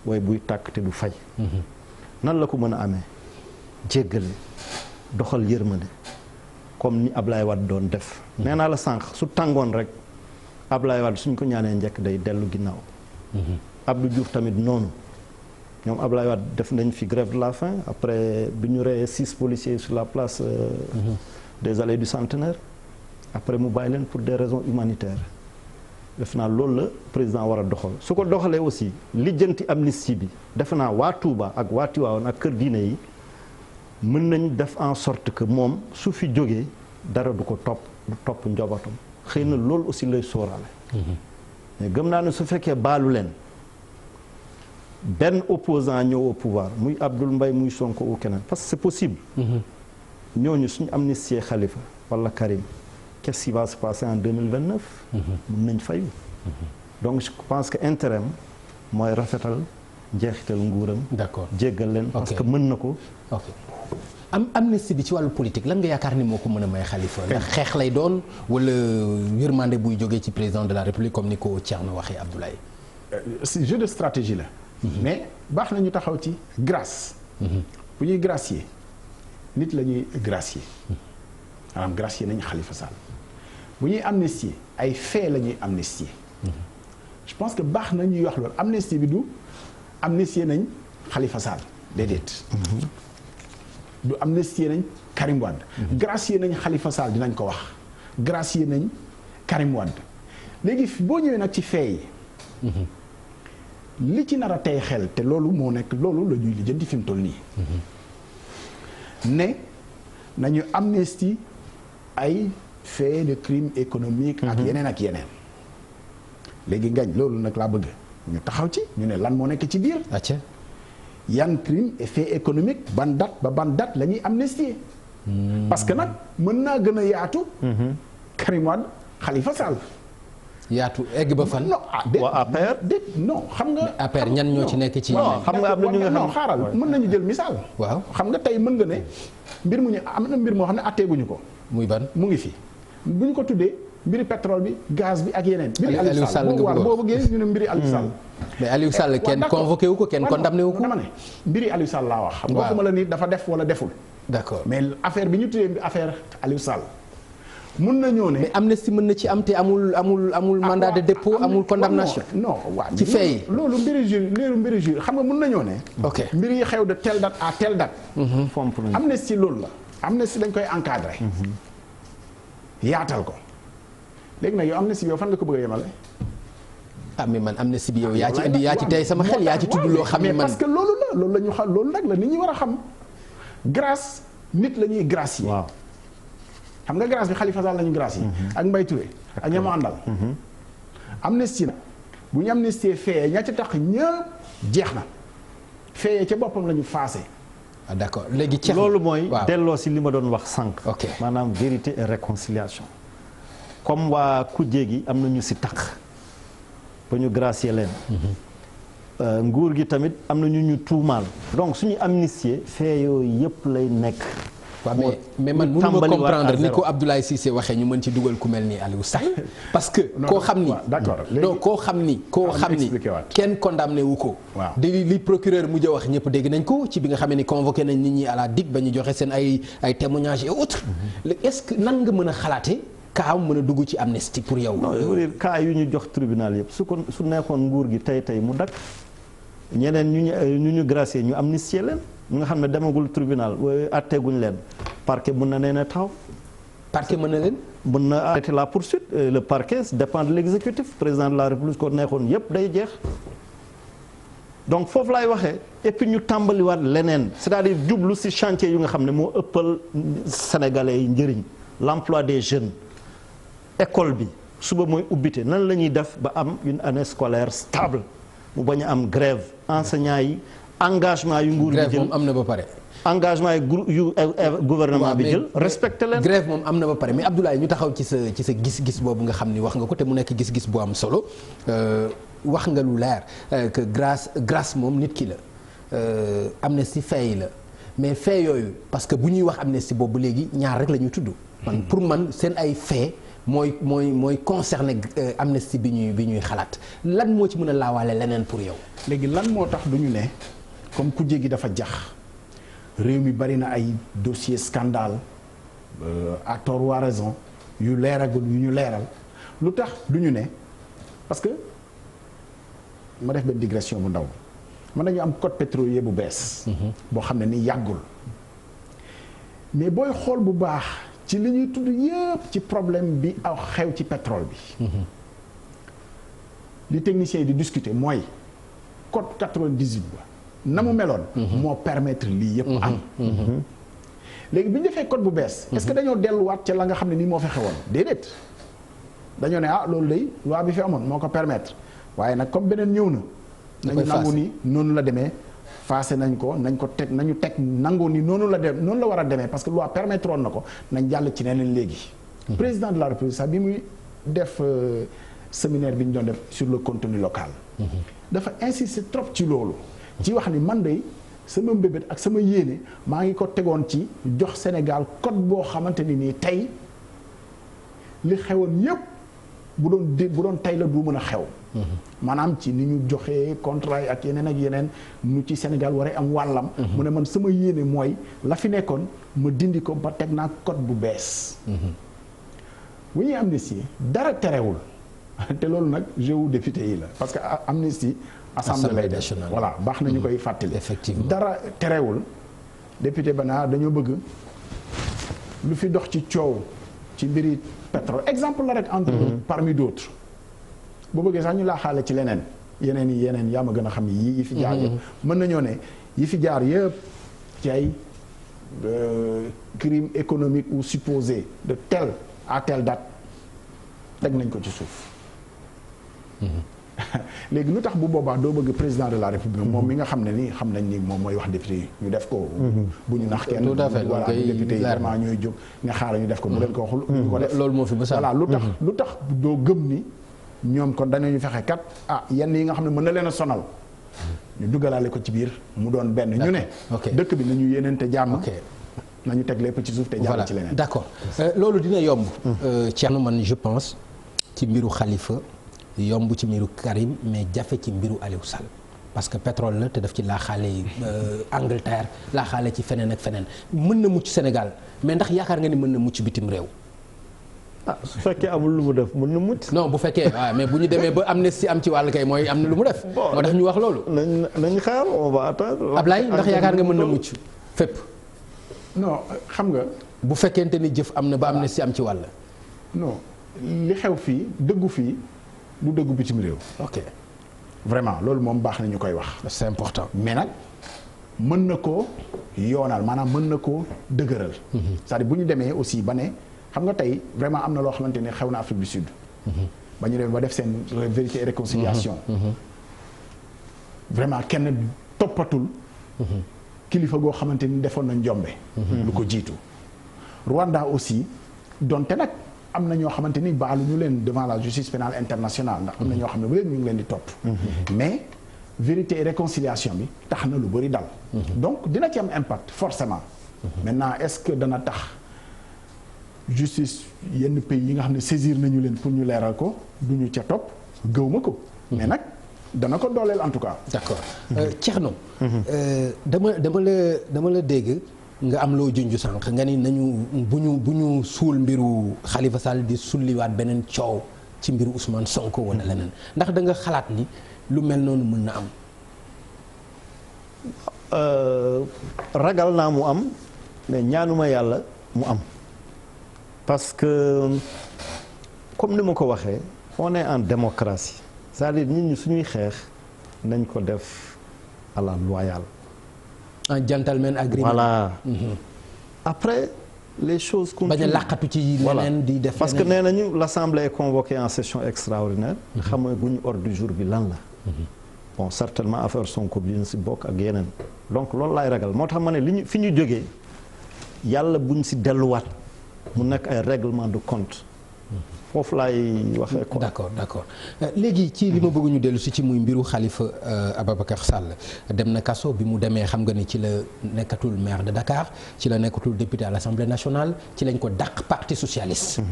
waaye buy tàkk te du fay. nan la ko mën a amee jéggale doxal yërmande comme ni Ablaye Wade doon def. nee naa la sànq su tàngoon rek Ablaye Wade suñ ko ñaanee njëkk day dellu ginnaaw. Abdou Diouf tamit noonu. ñoom Ablaye Wade def nañ fi grève de la faim après bi ñu reyee 6 policiers sur la place des allées du centenaire après mu bàyyi leen pour des raisons humanitaires def naa loolu la président war a doxal su ko doxalee aussi lijjanti amnistie bi def naa waa Touba ak waa Tivaouane ak kër diine yi mën nañ def en sorte que moom su fi jógee dara du ko topp njabootam xëy na loolu aussi lay sóoraale mais gëm naa ne su fekkee baalu leen benn opposant ñëw au pouvoir muy Abdoul Mbaye muy Sonko ou keneen parce que c'est possible. ñooñu suñu amnistier Khalifa wala Karim qu'est-ce qui va se passer en 2029. mun nañ fayu. donc je pense que intérêt mooy rafetal njeexital nguuram. d'accord jéggal leen. parce que mën na ko. ok amnistie bi ci wàllu politique lan nga yaakaar ni moo ko mën a may Khalifa. ndax xeex lay doon wala yërmande buy jógee ci président de la République comme ni ko Thierno waxee Abdoulaye. si jeu de stratégie la. mais baax na ñu taxaw ci grâce. bu ñuy gracier nit la ñuy gracier maanaam gracier nañ Khalifa Sall bu ñuy amnistier ay fait la ñuy amnistier. je pense que baax na ñuy wax loolu amnistie bi du amnistier nañ Khalifa Sall déedéet. du amnistier nañ Karim Wade. gracier nañ Khalifa Sall dinañ ko wax gracier nañ Karim Wade léegi boo ñëwee nag ci fait yi. li ci nar a tey xel te loolu moo nekk loolu la ñuy lijjanti fi mu toll nii. ne nañu amnistie ay faits de crime économique. ak yeneen ak yeneen. léegi ngañ loolu nag laa bëgg ñu taxaw ci ñu ne lan moo nekk ci biir. yan crime et fait économique ban date ba ban date la ñuy amnistier. parce que nag mën naa gën a yaatu. Karim Wade Khalifa Sall. yaatu egg ba fan. non waa APR non xam nga. APR ñan ñoo ci nekk ci. xam nga am na ñu nga xam non xaaral mën nañu jël misaal. waaw xam nga tey mën nga ne mbir mu ñu am na mbir moo xam ne atteeguñu ko. muy ban mu ngi fi bu ñu ko tuddee mbiri pétrole bi gaz bi ak yeneen. Aliou Sall nga bëgg boobu génn ñu ne mbiri Aliou Sall. mais Aliou Sall kenn convoqué wu ko kenn condamné wu ko. dama ne mbiri Aliou Sall laa wax. xam nga waxuma la ni dafa def wala deful. d'accord mais affaire bi ñu tuddee affaire Aliou Sall. mun na ñëw ne mais amnistie mën na ci am te amul mandat de dépôt amul condamnation. non waaw ci fee yi loolu mbiri jury xam nga mun na ñëw ne. ok mbir yi xew de telle date à telle date. amnistie loolu la. amnistie dañ koy encadrer. yaatal ko léegi nag yow amnistie bi yow fan nga ko bëgg a yemale. ah mais man amnistie bi yow yaa ci indi yaa ci tey sama xel yaa ci tudd loo xam ne man. parce que loolu la ñu xam loolu nag la nit ñi war a xam grâce nit la ñuy gracier. waaw. xam nga grâce bi Khalifa Sall lañu grâce yi ak Mbaye Touré ak ña mu àndal. amnistie nag bu ñu amnistie fee ña ca tax ñëpp jeex na fee ca boppam la ñu faase. ah d'accord léegi ceex loolu mooy delloo si li ma doon wax sànq. ok maanaam vérité et réconciliation comme waa kujje gi am na ñu si tax ba ñu gracier leen. nguur gi tamit am na ñu tuumaal. donc suñu amnistie fee yooyu yëpp lay nekk. waaw mais man mënu ma comprendre ni ko Abdoulaye Cissé waxee ñu mën ci dugal ku mel ni Aliou Sall parce que koo xam ni donc koo xam ni kenn condamné wu ko di li procureur mujj a wax ñëpp dégg nañ ko ci bi nga xamee ni convoqué nañ nit ñi à la DIC ba ñu joxe seen ay témoignages et autres est-ce que nan nga mën a xalaate kaam mën a dugg ci amnistie pour yow. non je veux dire cas yu ñu jox tribunal yëpp su nekkoon nguur gi tey mu dakk ñeneen ñu gracier ñu amnistier leen ñu nga xam ne demagul tribunal atteeguñ leen parquet mën na nee na taxaw. parquet mën na leen. mën na arrêter la poursuite le parquet dépend de l'exécutif président de la république ko neexoon yëpp day jeex. donc foofu laay waxee et puis ñu tàmbaliwaat leneen c'est-à-dire jublu ci chantier yu nga xam ne moo ëppal sénégalais yi njëriñ l'emploi des jeunes école bi suba mooy ubbite nan la ñuy def ba am une année scolaire stable mu bañ a am grève enseignants yi engagement yu nguur gi jël grève moom am na ba pare. engagement yu gouvernement bi jël respecté leen. grève moom am na ba pare mais Abdoulaye ñu taxaw ci sa gis-gis boobu nga xam ni wax nga ko te mu nekk gis-gis bu am solo wax nga lu leer que grâce moom nit ki la amnistie fay la mais fay yooyu parce que bu ñuy wax amnistie boobu léegi ñaar rek la ñuy tudd. man pour man seen ay fay mooy concerné amnistie bi ñuy xalaat lan moo ci mën a laawaale leneen pour yow. léegi lan moo tax du ñu ne comme kujje gi dafa jax réew mi bari na ay dossier scandale à tort ou à raison yu leeragul yu ñu leeral lu tax du ñu ne parce que ma def benn digression bu ndaw mën nañu am code pétrolier bu bees. boo xam ne ni yàggul mais booy xool bu baax ci li ñuy tudd yëpp ci problème bi aw xew ci pétrole bi. li techniciens yi di discuter mooy code 98 ba. na mu meloon. moo permettre lii yëpp am. léegi bi ñu defee code bu bees. est-ce que dañoo delluwaat ca la nga xam ne nii moo fi xewoon déedéet. dañoo ne loolu day loi bi fi amoon moo ko permettre waaye nag comme beneen ñëw na. nañu nangu ni noonu la demee faase nañ ko nañu teg nangu ni noonu la war a demee parce que loi permettre woon na ko nañ jàll ci neneen léegi. président de la république sax bi muy def séminaire bi ñu doon def sur le contenu local. dafa insister trop ci loolu. ci wax ni man de sama mbébét ak sama yéene maa ngi ko tegoon ci jox Sénégal code boo xamante ni nii tey li xewoon yépp bu doon tey la du mën a xew. maanaam ci ni ñu joxee contrat yi ak yeneen nu ci Sénégal waree am wàllam. mu ne man sama yéene mooy la fi nekkoon ma dindi ko ba teg naa code bu bees. bu ñuy amnistie dara terewul te loolu nag jeu député yi la parce que amnistie. assemblée lay def voilà baax na ñu koy fàttali. effectivement dara terewul député ba naa dañoo bëgg lu fi dox ci coow ci mbiri pétrole exemple la rek entre parmi d'autres boo bëggee sax ñu laa xaale ci leneen yeneen yaa ma gën a xam yi fi jaar yëpp mën nañoo ne yi fi jaar yëpp ci ay crime économique ou supposé de telle à telle date teg nañ ko ci suuf. léegi lu tax bu boobaa doo bëgg président de la république moom mi nga xam ne ni xam nañ ni moom mooy wax député yi ñu def ko. bu ñu nax kenn voilà député yi vraiment ñooy jóg nga xaaral ñu def ko bu leen ko waxul ñu ko def loolu moo fi ba voilà lu tax doo gëm ni ñoom kon danañu fexe kat yenn yi nga xam ne mën na leen a sonal ñu duggalaale ko ci biir mu doon benn ñu ne dëkk bi nañu yéeneente jàmm nañu teg lépp ci suuf te jàll ci leneen d'accord loolu dina yomb Thierno man je pense ci mbiru Khalifa yomb ci mbiru Karim mais jafe ci mbiru Aliou Sall parce que pétrole la te daf ci laaxaale Angleterre laaxaale ci feneen ak feneen mën na mucc Sénégal mais ndax yaakaar nga ni mën na mucc bitim réew. su fekkee amul lu mu def mën na mucc. non bu fekkee mais bu ñu demee ba amnistie am ci wàll kay mooy am na lu mu def. moo tax ñu wax loolu. nañ xaar on va attendre. Ablaye ndax yaakaar nga mën na mucc fépp. non xam nga. bu fekkente ni jëf am na ba amnistie am ci wàll. non li xew fii dëggu fii. du dëggu bitim réew. ok vraiment loolu moom baax na ñu koy wax. c'est important. mais nag mën na koo yoonal maanaam mën na koo dëgëral. c'est-à-dire bu ñu demee aussi ba ne xam nga tey vraiment am na loo xamante ne xew na Afrique du Sud. ba ñu demee ba def seen vérité et réconciliation. vraiment kenn toppatul. kilifa goo xamante ni defoon na njombe. lu ko jiitu. Rwanda aussi donte nag. am na ñoo xamante ni baalu ñu leen devant la justice pénale internationale ndax am na ñoo xam ne bu leen ñu ngi leen di topp mais vérité et réconciliation bi tax na lu bëri dal donc dina ci am impact forcément maintenant est-ce que dana tax justice yenn pays yi nga xam ne saisir nañu leen pour ñu leeral ko du ñu ca topp gëwma ko mais nag dana ko dooleel en tout cas. d'accord Thierno dama la dégg nga am loo junj sànq nga ni nañu bu ñu suul mbiru Khalifa Sall di sulliwaat beneen coow ci mbiru Ousmane Sonko wala leneen ndax da nga xalaat ni lu mel noonu mën na am. ragal naa mu am mais ñaanuma yàlla mu am parce que comme ni ma ko waxee on est en démocratie c'est-à-dire nit ñi suñuy xeex nañ ko def à la loyale. un gentleman agreement. Voilà. Après les choses continuent. bañ a làqatu ci leneen di def parce que nee nañu l'Assemblée est convoquée en session extraordinaire. xamaguñu ordre du jour bi lan la. bon certainement affaire Sonko bi ñu si bokk ak yeneen. donc loolu laay ragal moo tax ma ne li ñu fi ñu jógee yàlla buñ si delluwaat mu nekk ay règlement de compte. foofu laay waxee ko. d'accord léegi ci li ma bëgg ñu dellu si ci muy mbiru Khalifa Ababacar Sall dem na kaso bi mu demee xam nga ni ci la nekkatul maire de Dakar ci la nekkatul député à l'Assemblée nationale ci lañ ko dàq parti socialiste.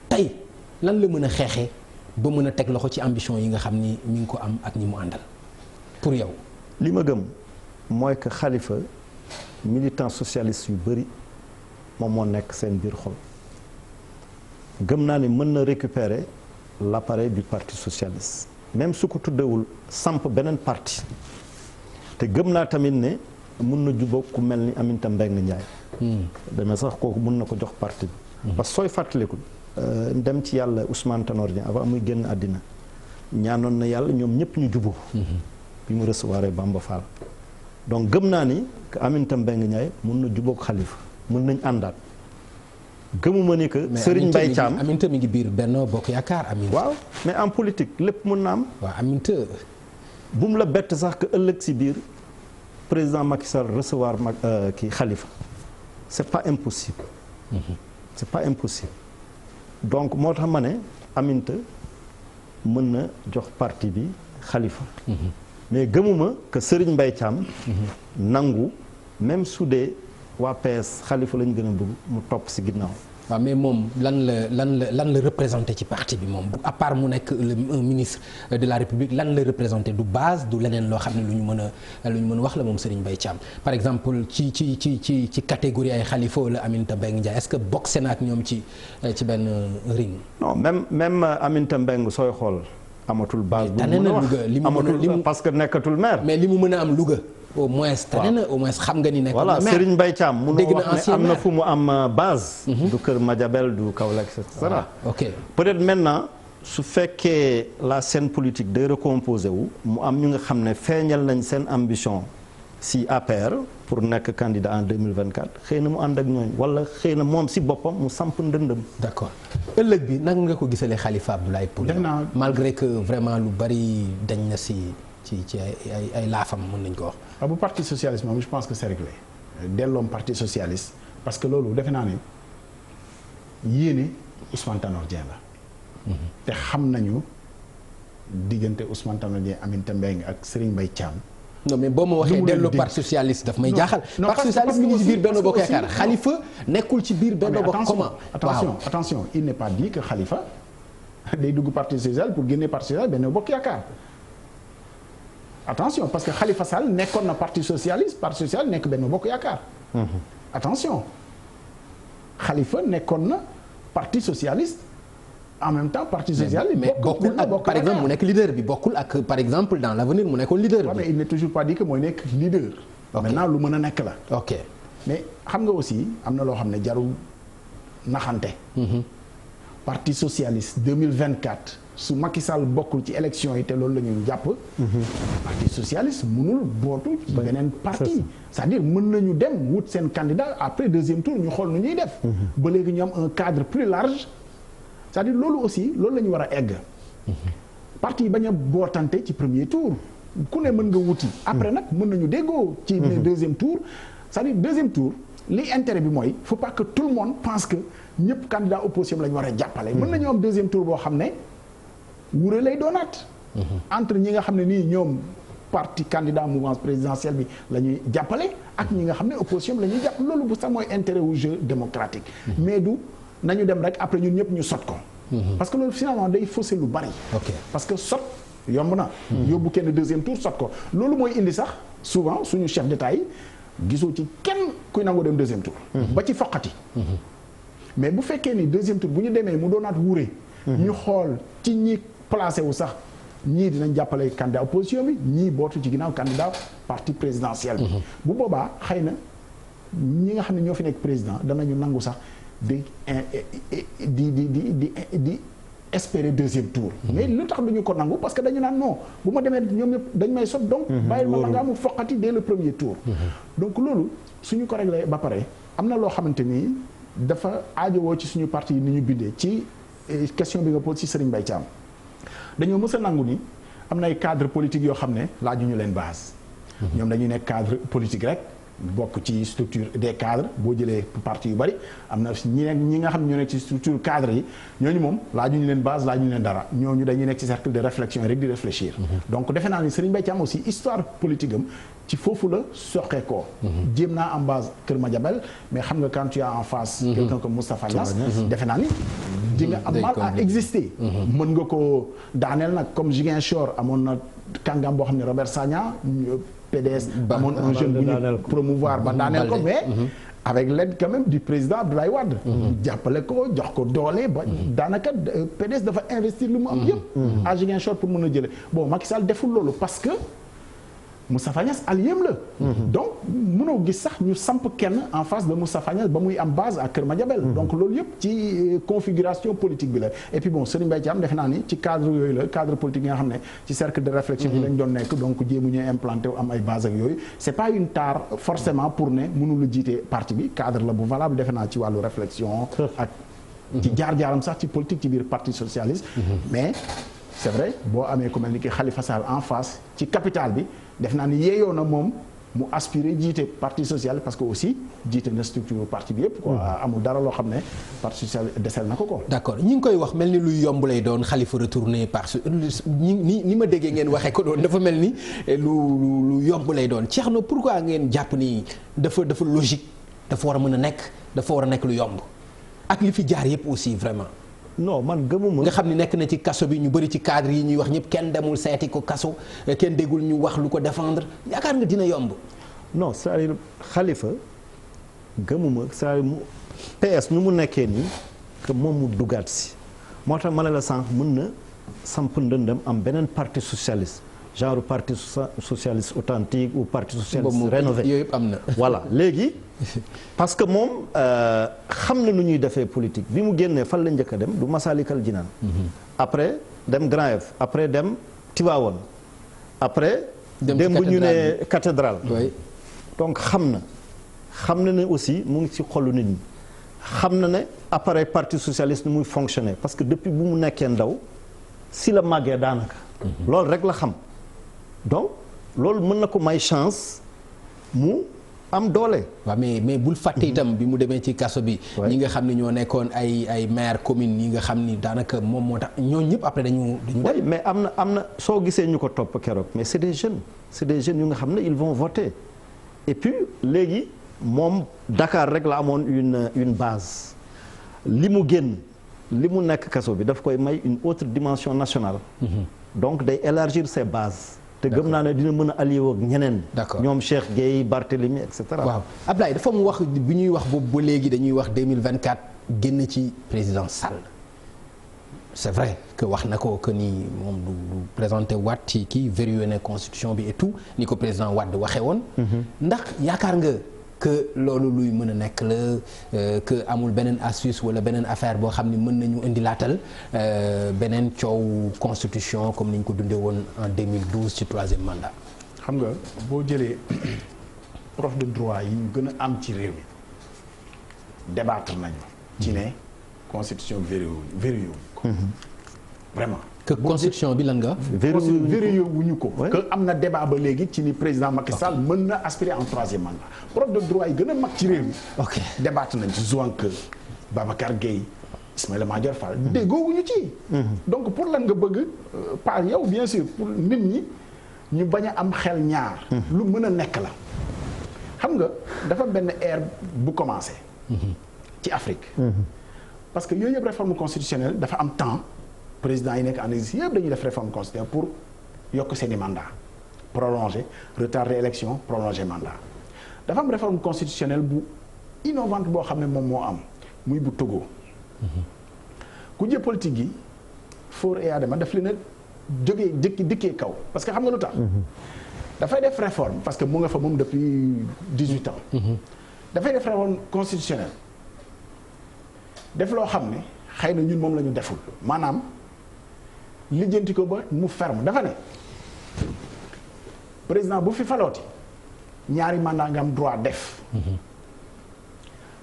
tey lan la mën a xeexee ba mën a teg loxo ci ambition yi nga xam ni mi ngi ko am ak ñi mu àndal pour yow. li ma gëm mooy que Khalifa militant socialiste yu bëri moom moo nekk seen biir xol. gëm naa ni mën na récupérer l'appareil du parti socialiste même su ko tuddewul samp beneen parti te gëm naa tamit ne mun na jubóog ku mel ni Aminata Mbengue Ndiaye. demee sax kooku mun na ko jox parti bi. parce que sooy fàttaliku dem ci yàlla Ousmane Tanor Dieng avant muy génn àddina ñaanoon na yàlla ñoom ñëpp ñu jubóo. bi mu recevoir Bamba Fall. donc gëm naa ni que Aminata Mbengue Ndiaye mun na jubóog Khalifa mun nañ àndaat. gëmuma ni que Serigne Mbaye Thiam Aminata mi ngi biir Benno Bokk Yaakaar Aminata. waaw mais en politique lépp mën na am. waaw Aminata. bu mu la bett sax que ëllëg si biir président Macky Sall recevoir kii Khalifa c'est pas impossible. c'est pas impossible. donc moo tax ma ne Aminata mën na jox parti bi Khalifa. mais gëmuma que Serigne Mbaye Thiam. nangu même su dee waa PS Khalifa lañ gën a bëgg mu topp ci ginnaaw. waaw mais moom lan la représenté ci parti bi moom à part mu nekk un ministre de la République lan la représenté du base du leneen loo xam ne lu ñu mën a wax la moom Serigne Mbaye Thiam par exemple ci catégorie ay Khalifa wala Aminata Mbengue Ndiaye est-ce que boxe na ak ñoom ci benn ring. non même Aminata Mbengue sooy xool amatul base. bu mu mën a wax amatul parce que nekkatul maire. mais li mu mën a am Louga. au moins tane na au moins xam nga ni nekk voilà Serigne Mbaye Thiam munoo wax ne am na fu mu am base. du Kër Madiabel du Kaolack et cetera. ok peut-être maintenant su fekkee la scène politique day recomposé wu mu am ñu nga xam ne feeñal nañ seen ambition si APR pour nekk candidat en 2024 xëy na mu ànd ak ñooñ wala xëy na moom si boppam mu samp ndëndëm. d'accord ëllëg bi naka nga ko gisalee Khalifa Abdoulaye Pouye malgré que vraiment lu bari dañ na ci ay laafam mën nañ ko wax. bu parti socialiste moom je pense que c'est réglé delloom parti socialiste parce que loolu defe naa ne yéene Ousmane Tanor Dieng la. te xam nañu diggante Ousmane Tanor Dieng Aminata Mbengue ak Serigne Mbaye Thiam. non mais boo ma waxee delloo parti socialiste daf may jaaxal. parti socialiste mi ngi ci biir Benno Bokk Yaakaar Khalifa nekkul ci biir Benno Bokk comment. attention il n'est pas dit que Khalifa day dugg parti social pour génne parti social Benno Bokk Yaakaar. attention parce que Khalifa Sall nekkoon na parti socialiste parti social nekk Benno Bokk Yaakaar. attention Khalifa nekkoon na parti socialiste en même temps parti socialiste. mais bokkul ak par exemple mu nekk leader bi bokkul ak par exemple dans l'avenir mu nekkoon leader bi. mais il n'est toujours pas dit que mooy nekk leader. maintenant lu mën a nekk la. ok mais xam nga aussi am na loo xam ne jarul naxante. parti socialiste 2024. su Macky Sall bokkul ci élection yi te loolu la ñuy jàpp. parti socialiste mënul bootu ci beneen parti. c'est-à-dire mën nañu dem wut seen candidat après deuxième tour ñu xool nu ñuy def. ba léegi ñu am un cadre plus large. c'est-à-dire loolu aussi loolu la ñu war a egg. parti yi bañ a bootante ci premier tour. ku ne mën nga wuti. après nag mën nañu déggoo. ci deuxième tour. c'est-à-dire deuxième tour li intérêt bi mooy faut pas que tout le monde pense que ñëpp candidat opposition la ñu war a jàppale. mën nañu am deuxième tour boo xam ne. wure lay doonaat. entre ñi nga xam ne nii ñoom parti candidat mouvance présidentielle bi la ñuy jàppale ak ñi nga xam ne opposition bi la ñuy jàpp loolu bu sax mooy intérêt wu jeu démocratique. mais du nañu dem rek après ñun ñëpp ñu sot ko. parce que loolu finalement day fausser lu bari. parce que sot yomb na. yóbbu kenn deuxième tour sot ko loolu mooy indi sax souvent suñu chef d'état yi gisoo ci kenn kuy nangoo dem deuxième tour. ba ci foqati. mais bu fekkee ni deuxième tour bu ñu demee mu doonaat wuure. ñu xool ci ñi placé wu sax ñii dinañ jàppale candidat opposition bi ñii bootu ci ginnaaw candidat parti présidentiel bi. bu boobaa xëy na ñi nga xam ne ñoo fi nekk président danañu nangu sax di espérer deuxième tour. mais lu tax duñu ko nangu parce que dañu naan non bu ma demee ñoom ñëpp dañ may sot donc. bàyyil ma nga mu foqati dès le premier tour. donc loolu suñu ko réglé ba pare am na loo xamante ni dafa aajowoo ci suñu parti yi ni ñu bindee ci question bi nga posé ci Serigne Mbaye Thiam dañoo mës a nangu ni am na ay cadre politique yoo xam ne laajuñu leen base. ñoom dañuy nekk cadre politique rek. bokk ci structure des cadres boo jëlee parti yu bari am na ñi nga xam ne ñoo nekk ci structure cadre yi ñooñu moom laajuñu leen base laajuñu leen dara ñooñu dañuy nekk ci cercle de réflexion rek di réfléchir. donc defe naa ni Serigne Mbaye Thiam aussi histoire politique am ci foofu la soqeekoo. jéem naa am base Kër Madiabel mais xam nga quand tu as en face. quelqu'un comme Moustapha Niasse. defe naa ni di nga am mal à exister. mën nga ko daaneel nag comme Ziguinchor amoon na kàngam boo xam ne Robert Sagna. PDS amoon un jeune bu ñu promouvoir ba daaneel ko mais avec l'aide quand même du président Abdoulaye Wade jàppale ko jox ko doole ba daanaka PDS dafa investir lu mu am yëpp à Ziguinchor pour mën a jële bon Macky Sall deful loolu parce que Moustapha Niasse alliéem la donc mënoo gis sax ñu samp kenn en face de Moustapha Niasse ba muy am base à Kër Madiabel donc loolu yëpp ci configuration politique bi la et puis bon Serigne Mbaye Thiam defe naa ni ci cadre yooyu la cadre politique yi nga xam ne ci cercle de réflexion bi lañ doon nekk donc jéemu ñuy implanté wu am ay base ak yooyu c'est pas une tare forcément pour ne mënula jiite parti bi cadre la bu valable defe naa ci wàllu réflexion ak ci jaar-jaaram sax ci politique ci biir parti socialiste mais c'est vrai boo amee ku mel ni ki Khalifa Sall en face ci capitale bi def naa ni yeeyoo na moom mu aspiré jiite parti social parce que aussi jiite na structure parti bi yëpp quoi amul dara loo xam ne parti social desel na ko ko. d'accord ñi ngi koy wax mel ni luy yomb lay doon Khalifa retourné parce que ni ma déggee ngeen waxee ko doon dafa mel ni lu yomb lay doon Thierno pourquoi ngeen jàpp ni dafa logique dafa war a mën a nekk dafa war a nekk lu yomb ak li fi jaar yëpp aussi vraiment. non man gëmuma nga xam ni nekk na ci kaso bi ñu bëri ci cadre yi ñuy wax ñëpp kenn demul seeti ko kaso kenn déggul ñu wax lu ko défendre yaakaar nga dina yomb. non c'est-à-dire Khalifa gëmuma c'est-à-dire PS nu mu nekkee nii que moom mu duggaat si moo tax ma ne la sànq mën na samp ndëndam am beneen parti socialiste genre parti socialiste authentique ou parti socialiste rénové yooyu yëpp am na. voilà léegi parce que moom xam na nu ñuy defee politique bi mu génnee fan la njëkk a dem du Massalikal Jinaan après dem Grand Yoff après dem Tivaouane après dem bu ñu ne cathédrale donc xam na ne aussi mu ngi ci xolu nit ñi xam na ne appareil parti socialiste ni muy fonctionner parce que depuis bu mu nekkee ndaw si la màggee daanaka loolu rek la xam donc loolu mën na ko may chance mu am doole. waaw mais bul fàtte itam bi mu demee ci kaso bi. ñi nga xam ne ñoo nekkoon ay maire commune yi nga xam ni daanaka moom moo tax ñooñu ñëpp après dañu dem. mais am na soo gisee ñu ko topp keroog mais c'est des jeunes yu nga xam ne ils vont voter et puis léegi moom Dakar rek la amoon une base li mu génn li mu nekk kaso bi daf koy may une autre dimension nationale. donc day élargir ses bases. te gëm naa ne dina mën a allié ak ñeneen. d'accord ñoom Cheikh Gueye Barthélémy et cetera. waaw Ablaye dafa mu wax bi ñuy wax boobu ba léegi dañuy wax 2024 génn ci président Sall. c'est vrai que wax na ko que ni moom du présenté waat ci kii verrouillé na constitution bi et tout ni ko président Wade waxee woon. ndax yaakaar nga que loolu luy mën a nekk la que amul beneen astuce wala beneen affaire boo xam ni mën nañu indi laatal beneen coow constitution comme ni ñu ko dundee woon en 2012 ci troisième mandat. xam nga boo jëlee prof de droit yi ñu gën a am ci réew mi débattre nañu. ci ne constitution verrouillé ko. vraiment. que constitution bi lan nga. verrouillé wuñu ko. que am na débat ba léegi ci ni président Macky Sall mën na aspirer en troisième mandat. prof de droit yi gën a mag ci réew mi. ok débattre nañ ci Zouanke Babacar Gueye Ismaïla Madior Fall. déggoo wuñu ci. donc pour lan nga bëgg par yow bien sûr pour nit ñi ñu bañ a am xel ñaar. lu mën a nekk la. xam nga dafa benn ère bu commencé. ci Afrique. parce que yooyu yëpp réforme constitutionnelle dafa am temps. président yi nekk en exercice yëpp dañuy def réforme constitutionnelle pour yokk seeni mandat prolonger retarder élection prolonger mandat dafa am réforme constitutionnelle bu innovante boo xam ne moom moo am muy bu Togo. ku jë politique gi Faure et Adama daf leen a jógee dikkee kaw parce que xam nga lu tax. dafay def réforme parce que mu nga fa moom depuis 18 ans. dafay def réforme constitutionnelle def loo xam ne xëy na ñun moom la ñu deful maanaam lijjanti ko ba mu ferme dafa ne président bu fi falooti ñaari mandat nga am droit def.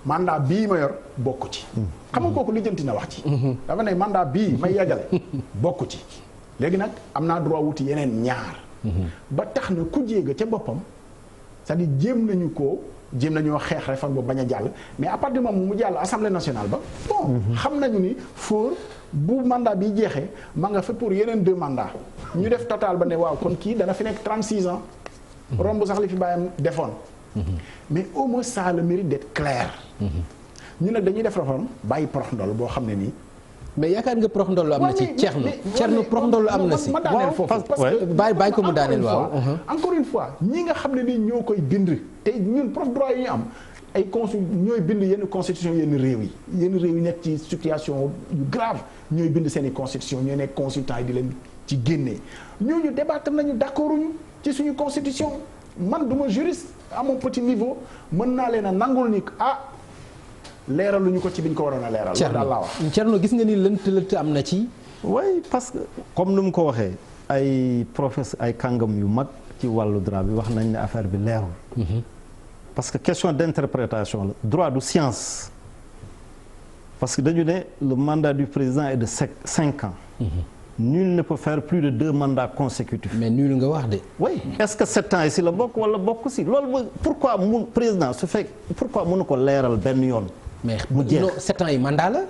mandat bii ma yor bokku ci. xam nga kooku lijjanti na wax ci. dafa ne mandat bii may yeggale bokku ci léegi nag am naa droit wuti yeneen ñaar. ba tax na ku jéega ca boppam c'est-à-dire jéem nañoo xeex réforme ba bañ a jàll mais à partir du moment mu jàll assemblée nationale ba bon xam nañu ni Faure bu mandat bi jeexee ma nga fa pour yeneen 2 mandats ñu def total ba ne waaw kon kii dana fi nekk 36 ans. romb sax li fi bàyyam defoon. mais au moins ça a le mérite d'être clair. ñu nag dañuy def réforme bàyyi prox ndol boo xam ne nii. mais yaakaar nga prox ndol am na ci Thierno prox ndol am na si. ma daaneel foofu parce que bàyyi ko mu daaneel waaw. encore une fois ñi nga xam ne nii ñoo koy bind te ñun prof droit yi ñu am ay ñooy bind yenn constitution yenn réew yi nekk ci situation yu grave ñooy bind seen i constitution ñooy nekk consultant yi di leen ci génnee ñooñu débattre nañu d'accorduñu ci suñu constitution man du ma juriste à mon petit niveau mën naa leen a nangul ni leeraluñu ko ci biñ ko waroon a leeral. loolu daal laa wax Thierno gis nga ni lënt am na ci. oui parce que comme ni mu ko waxee ay professeur ay kàngam yu mag ci wàllu droit bi wax nañ ne affaire bi leerul. parce que question d'interprétation la droit du science. parce que dañu ne le mandat du président est de 5 ans. Nul ne peut faire plus de 2 mandats consécutifs. mais nul nga wax de. oui est-ce que 7 ans yi si la bokk wala bokk si loolu pourquoi mu président su fekk pourquoi mënu ko leeral benn yoon. mais mu jeex 7 ans yi mandat la.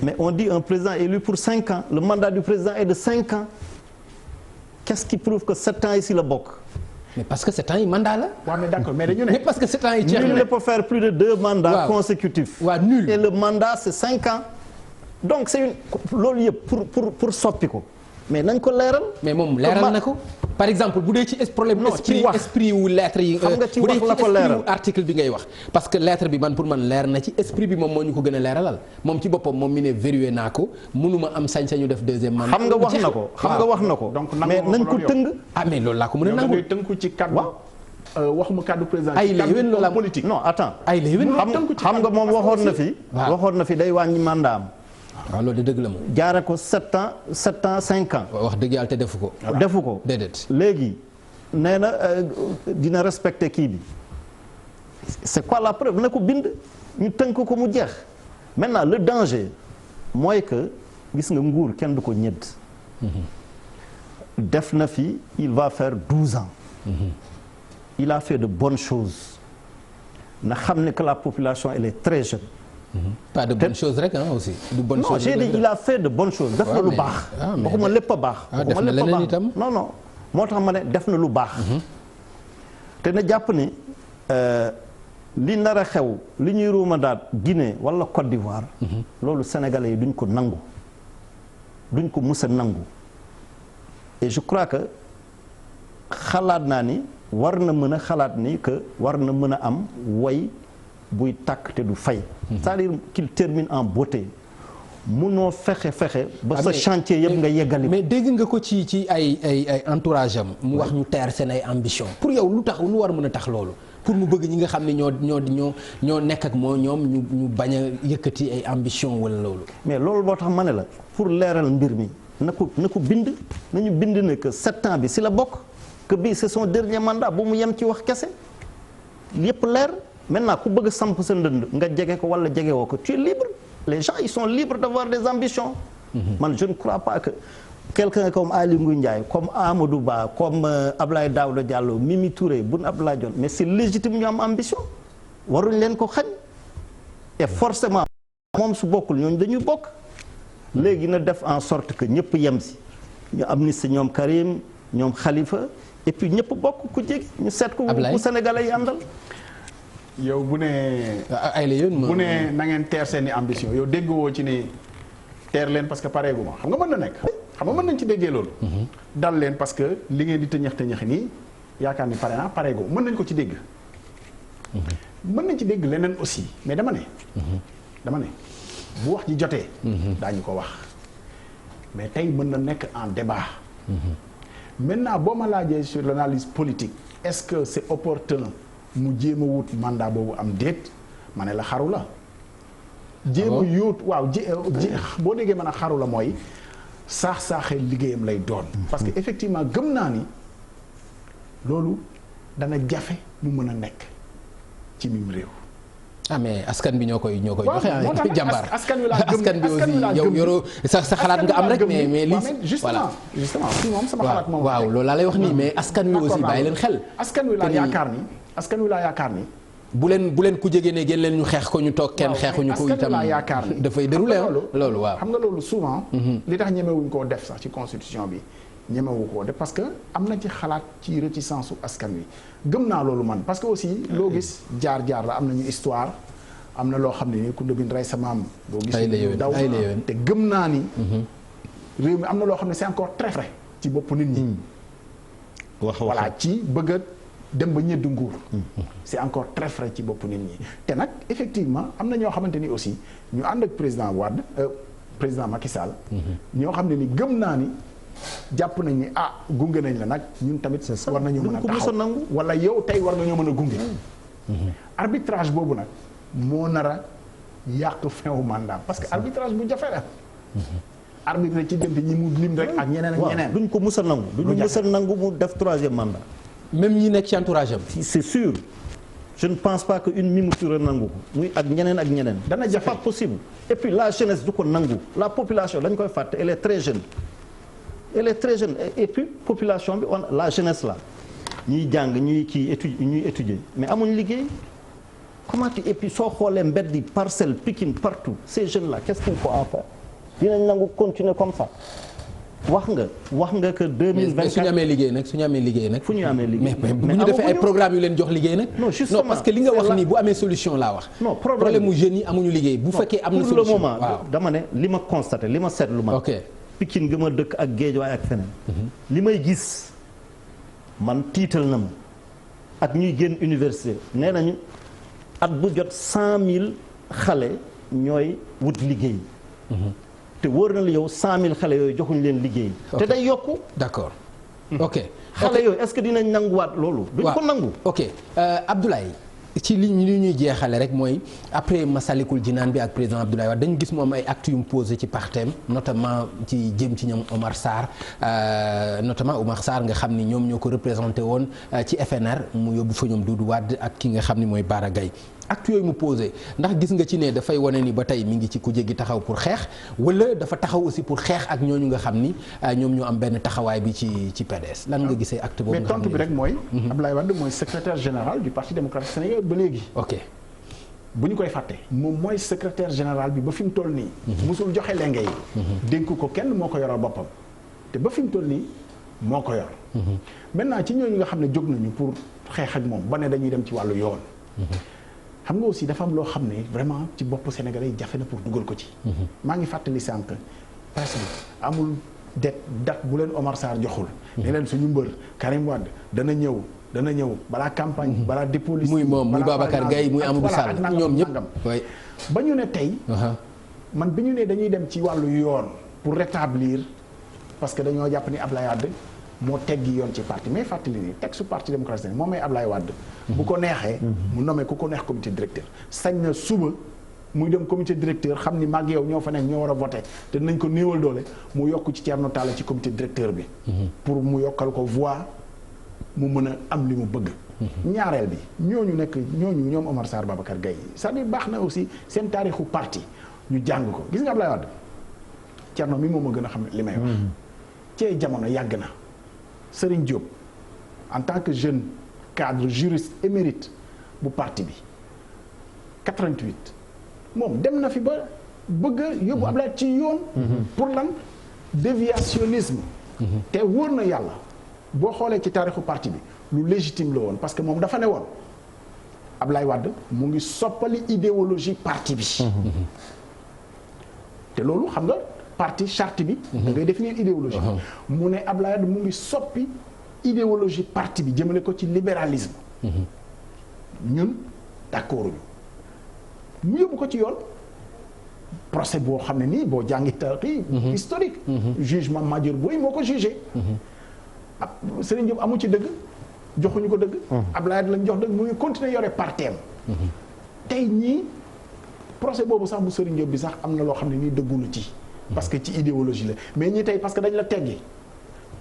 mais on dit un président élu pour 5 ans le mandat du président est de 5 ans qu'est-ce qui prouve que 7 ans yi si la bokk. mais parce que 7 ans yi mandat la. waaw mais d'accord mais dañu ne. mais parce que 7 ans yi jeex na nul ne peut faire plus de 2 mandats consécutifs. waaw nul et le mandat c'est 5 ans. donc c'est loolu yëpp pour soppi ko mais nañ ko leeral. mais moom leeral na ko par exemple bu dee ci problème. non ci wax esprit wu lettre yi. xam nga ci wax la ko leeral article bi ngay wax. parce que lettre bi man pour man leer na ci esprit bi moom moo ñu ko gën a leeralal moom ci boppam moom mi ne verrouillé naa ko mënuma am sañ-sañu def 2e mandat. xam nga wax na ko wax na ko. donc mais nañ ko tëng. ah mais loolu laa ko mën a nangu. tënku ci kaddu. waxuma kaddu président. ay la yéen loolu politique. non attends ay la yéen xam nga moom waxoon na fi day wàññi mandat am. waaw loolu de dëgg la moom. jaare ko 7 ans 5 ans. wax dëgg yàlla te defu ko. defu ko déedéet. léegi nee na dina respecter kii bi c'est quoi la preuve na ko bind ñu tënk ko mu jeex maintenant le danger mooy que gis nga nguur kenn du ko ñëdd. def na fi il va faire 12 ans. il a fait de bonnes choses na xam ne que la population elle est très jeune. pas de bonnes choses rek aussi. du bonnes choses non j'ai dit il a fait de bonnes choses. def na lu baax. waxuma lépp a baax. def na leneen itam non moo tax ma ne def na lu baax. te na jàpp ni li nar a xew li ñuy ruumandaat Guinée wala Côte d'Ivoire. loolu sénégalais yi duñ ko nangu. duñ ko mus a nangu. et je crois que xalaat naa ni war na mën a xalaat ni que war na mën a am woy buy tàkk te du fay. c'est-à-dire qu'il termine en beauté. munoo fexe ba sa chantier yëpp nga yeggali. mais dégg nga ko ci ay entourage am. mu wax ñu teer seen ay ambition. pour yow lu tax lu war mën a tax loolu. pour mu bëgg ñi nga xam ne ñoo nekk ak moo ñoom ñu bañ a yëkkati ay ambition wala loolu. mais loolu boo tax ma ne la pour leeral mbir mi na ko bind nañu bind ne que 7 ans bi si la bokk. que bii c'est son dernier mandat bu mu yem ci wax kese yépp leer maintenant ku bëgg samp sa ndënd nga jege ko wala jege woo ko tu es libre les gens ils sont libres d'avoir des ambitions. man je ne crois pas que quelqu'un comme Aly Ngouille Ndiaye comme Amadou Ba comme Abdoulaye Daouda Diallo Mimi Touré Boun Abdallah Dionne mais c'est légitime ñu am ambition waruñ leen ko xañ et forcément moom su bokkul ñooñu dañuy bokk léegi na def en sorte que ñëpp yem si ñu amnistie ñoom Karim ñoom Khalifa et puis ñëpp bokk ku jege ñu seet ko bu Sénégalais yi àndal. yow bu ne na ngeen teer seeni ambition yow déggoo ci ni teer leen parce que pareegu ma xam nga mën na nekk xam nga mën nañ ci déggee loolu. dal leen parce que li ngeen di tëñax nii yaakaar ni pare naa pareegu mën nañ ko ci dégg mën nañ ci dégg leneen aussi mais dama ne. bu wax ji jotee. daañu ko wax mais tey mën na nekk en débat. maintenant boo ma laajee sur l'analyse politique est-ce que c'est opportun mu jéem a wut mandat boobu am déet ma ne la xaru la. jéem a yuut waaw boo déggee mën a xaru la mooy saax-saaxee liggéeyam lay doon. parce que effectivement gëm naa ni loolu dana jafe mu mën a nekk ci mim réew. ah mais askan bi ñoo koy joxe jàmbaar askan wi laa gëm askan bi aussi yow yoroo sa xalaat nga am rek mais li justement si moom sama xalaat moom waaw loolu laa lay wax nii mais askan wi aussi bàyyi leen xel askan wi laa yaakaar ni bu leen ku jege ne gën leen ñu xeex ko ñu toog kenn xeexuñu ko itam dafay déroulé loolu waaw xam nga loolu souvent li tax ñemewuñ koo def sax ci constitution bi ñemewu koo def parce que am na ci xalaat ci réticence su askan wi gëm naa loolu man parce que aussi loo gis jaar-jaar la am nañu histoire am na loo xam ne ni ku ndëbin rey sa maam boo gis daw te gëm naa ni réew mi am na loo xam ne c'est encore très frais ci bopp nit ñi voilà ci bëgg a dem ba ñeddu nguur c'est encore très frais ci bopp nit ñi te nag effectivement am na ñoo xamante ni aussi ñu ànd ak président Wade président Macky Sall ñoo xam ne ni gëm naa ni jàpp nañ ni gunge nañ la nag ñun tamit war nañoo mën a taxaw wala yow tey war nañoo mën a gunge arbitrage boobu nag moo nar a yàq fin wu mandat parce que arbitrage bu jafe la arbitre ci diggante ñi mu lim rek ak ñeneen ak ñeneen duñ ko mus a nangu duñ mus a nangu mu def 3e mandat même ñi nekk ci entourage am c'est sûr je ne pense pas que une Mimi Touré nangu ko muy ak ñeneen ak ñeneen dana jafe pas possible et puis la jeunesse du ko nangu la population dañ koy fàtte elle est très jeune et puis population bi la jeunesse là ñuy jàng ñuy étudier mais amuñ liggéey comment et puis soo xoolee mbedd yi Parcelles Pikine partout ces jeunes là qu'est-ce qu'il faut en faire dinañ nangu continuer comme ça wax nga que 2024 suñu amee liggéey nag fu ñu amee liggéey mais bu ñu defee ay programme yu leen jox liggéey nag non parce que li nga wax nii bu amee solution laa wax non problème mu jeunes yi amuñu liggéey bu fekkee am na solution pour le moment dama ne li ma constaté li ma seetlu ma Pikine ga ma dëkk ak Guédiawaye ak feneen li may gis man tiital na ma ak ñuy génn université nee nañu at bu jot 100 000 xale ñooy wut liggéey te wóor na la yow 100 000 xale yooyu joxuñu leen liggéey te day yokku d'accord ok xale yooyu est-ce que dinañ nanguwaat loolu duñ ko nangu ok Abdoulaye ci li ñuy jeexale rek mooy après Massalikul Jinaan bi ak président Abdoulaye Wade dañu gis moom ay actes yu mu posé ci partem notamment ci jëm ci ñoom Omar Sarr nga xam ni ñoom ñoo ko représenté woon ci FNR mu yóbbu fa ñoom Doudou Wade ak ki nga xam ni mooy Bara Gaye actes yooyu mu posé ndax gis nga ci ne dafay wane ni ba tey mi ngi ci kujje gi taxaw pour xeex wala dafa taxaw aussi pour xeex ak ñooñu nga xam ni ñoom ñoo am benn taxawaay bi ci PDS lan nga gisee acte boobu. mais tontu bi rek mooy. Abdoulaye Wade mooy secrétaire général du Parti démocratique sénégalais ba léegi. ok bu ñu koy fàtte. moom mooy secrétaire général bi ba fi mu toll nii. musul joxe lenge yi. dénk ko kenn moo ko yoral boppam. te ba fi mu toll nii moo ko yor. maintenant ci ñooñu nga xam ne jóg nañu pour xeex ak moom ba ne dañuy dem ci wàllu yoon. xam nga aussi dafa am loo xam ne vraiment ci bopp Sénégalais yi jafe na pour dugal ko ci. maa ngi fàttali sànq presse bi amul date bu leen Omar Sarr joxul. ne leen suñu mbër Karim Wade dana ñëw balaa campagne. balaa dépôt liste muy moom muy Babacar Gaye muy Amadou Sall ñoom ñëpp ba ñu ne tey. man bi ñu ne dañuy dem ci wàllu yoon pour rétablir parce que dañoo jàpp ni Abdoulaye Wade moo teggi yoon ci parti mais fàttali ni texte parti démocratique moom may Abdoulaye Wade. bu ko neexee. mu nommé ku ko neex comité directeur. sañ na suba muy dem comité directeur xam ni mag yow ñoo fa nekk ñoo war a voté te dinañ ko néewal doole mu yokk ci Thierno Talla ci comité directeur bi. pour mu yokkal ko voix mu mën a am li mu bëgg. ñaareel bi ñooñu ñoom Omar Sarr Babacar Gaye c'est-à-dire baax na aussi seen taarixu parti ñu jàng ko gis nga Abdoulaye Wade Thierno mi moom a gën a xam li may wax. cee jamono yàgg na. Serigne Diop en tant que jeune cadre juriste émérite bu parti bi 88 moom dem na fi ba bëgg a yóbbu Ablaye ci yoon. pour lan déviationnisme. te wóor na yàlla boo xoolee ci taarixu parti bi lu légitime la woon parce que moom dafa ne woon Ablaye Wade mu ngi soppali idéologie parti bi. te loolu xam nga. parti charte bi. da ngay définir idéologie. mu ne Abdoulaye Wade mu ngi soppi idéologie parti bi jëmale ko ci libéralisme. ñun d'accorduñu mu yóbbu ko ci yoon procès boo xam ne nii boo jàngi taarix historique jugement Madior Boye moo ko jugé ab Serigne Diop amu ci dëgg joxuñu ko dëgg Abdoulaye Wade lañ jox dëgg mu ngi continuer yore parteem tey ñii procès boobu sax bu Serigne Diop bi sax am na loo xam ne nii dëggulu ci parce que ci idéologie la mais ñii tey parce que dañ la teggi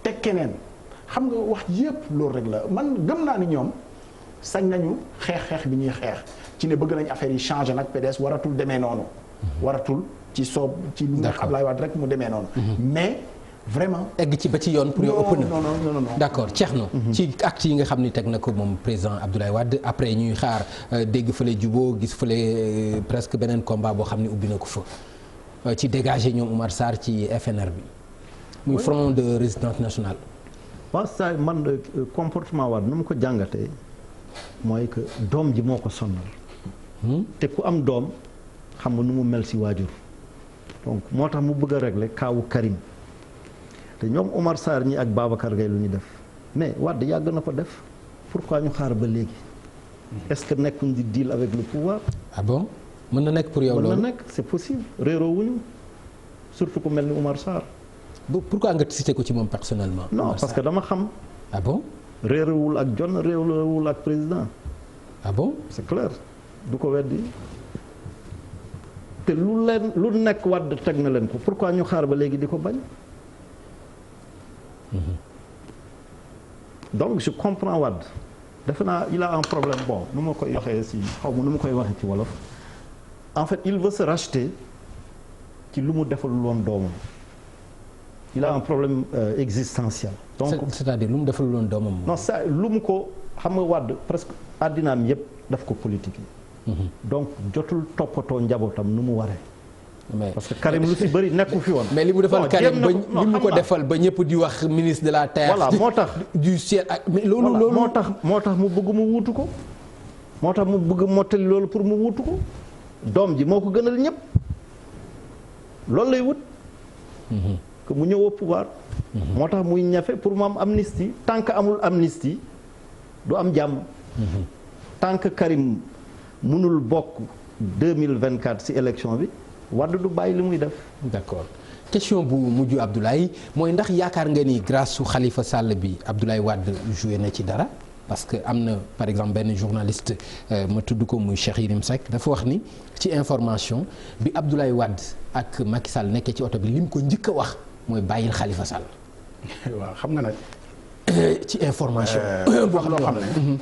teg keneen xam nga wax yépp loolu rek la man gëm naa ni ñoom sañ nañu xeex bi ñuy xeex ci ne bëgg nañ affaire yi changer nag PDS waratul demee noonu waratul ci soob ci lu neex Abdoulaye Wade rek mu demee noonu mais vraiment egg ci ba ci yoon pour yow ëpp na non d'accord Thierno ci acte yi nga xam ni teg na ko moom président Abdoulaye Wade après ñuy xaar dégg fële juboo gis fële presque beneen combat boo xam ne ubbi na ko fa ci dégager ñoom Oumar Sarr ci FNR bi muy front de résistance nationale waaw ça man comportement Wade nu mu ko jàngatee mooy que doom ji moo ko sonnal te ku am doom xam nga nu mu mel si waajur donc moo tax mu bëgg a régler kaawu Karim te ñoom Oumar Sarr ñi ak Babacar Gueye lu ñu def mais Wade yàgg na ko def pourquoi ñu xaar ba léegi est-ce que nekkuñ di deal avec le pouvoir. ah bon mën na nekk pour yow loolu mën na nekk c'est possible réeroo wuñu surtout ku mel ni Oumar Sarr. pourquoi nga cité ko ci moom personnellement. non parce que dama xam. ah bon. réerewul ak John réerewul ak président. ah bon c'est clair du ko weddi te lu nekk Wade teg na leen ko pourquoi ñu xaar ba léegi di ko bañ. donc je comprends Wade defe naa il a un problème bon nu ma koy waxee si xaw ma nu ma koy waxee ci wolof en fait il veut se racheter ci lu mu defalul woon doomam il a un problème existentiel. donc c'est-à-dire lu mu defalul woon doomam. non ça lu mu ko xam nga Wade presque àddinaam yëpp daf ko politique yi. donc jotul toppatoo njabootam nu mu waree. parce que Karim lu si bëri nekku fi woon. mais li mu defal Karim ba li mu ko defal ba ñëpp di wax ministre de la terre. voilà moo tax du ciel ak mais loolu moo tax mu bëgg mu wuutu ko. moo tax mu bëgg mottali loolu pour mu wuutu ko. doom ji moo ko gënal ñëpp. loolu lay wut. que mu ñëw au pouvoir. moo tax muy ñafe pour mu am amnistie tant que amul amnistie du am jàmm. tant que Karim mënul bokk 2024 ci élection bi. Wade du bàyyi li muy def. d'accord question bu mujj Abdoulaye mooy ndax yaakaar nga ni grâce su Khalifa Sall bi Abdoulaye Wade joué na ci dara parce que am na par exemple benn journaliste ma tudd ko muy Cheikh Yérim Seck dafa wax ni ci information bi Abdoulaye Wade ak Macky Sall nekkee ci oto bi li mu ko njëkk a wax mooy bàyyil Khalifa Sall. waaw xam nga nag. ci information. wax loo xam ne.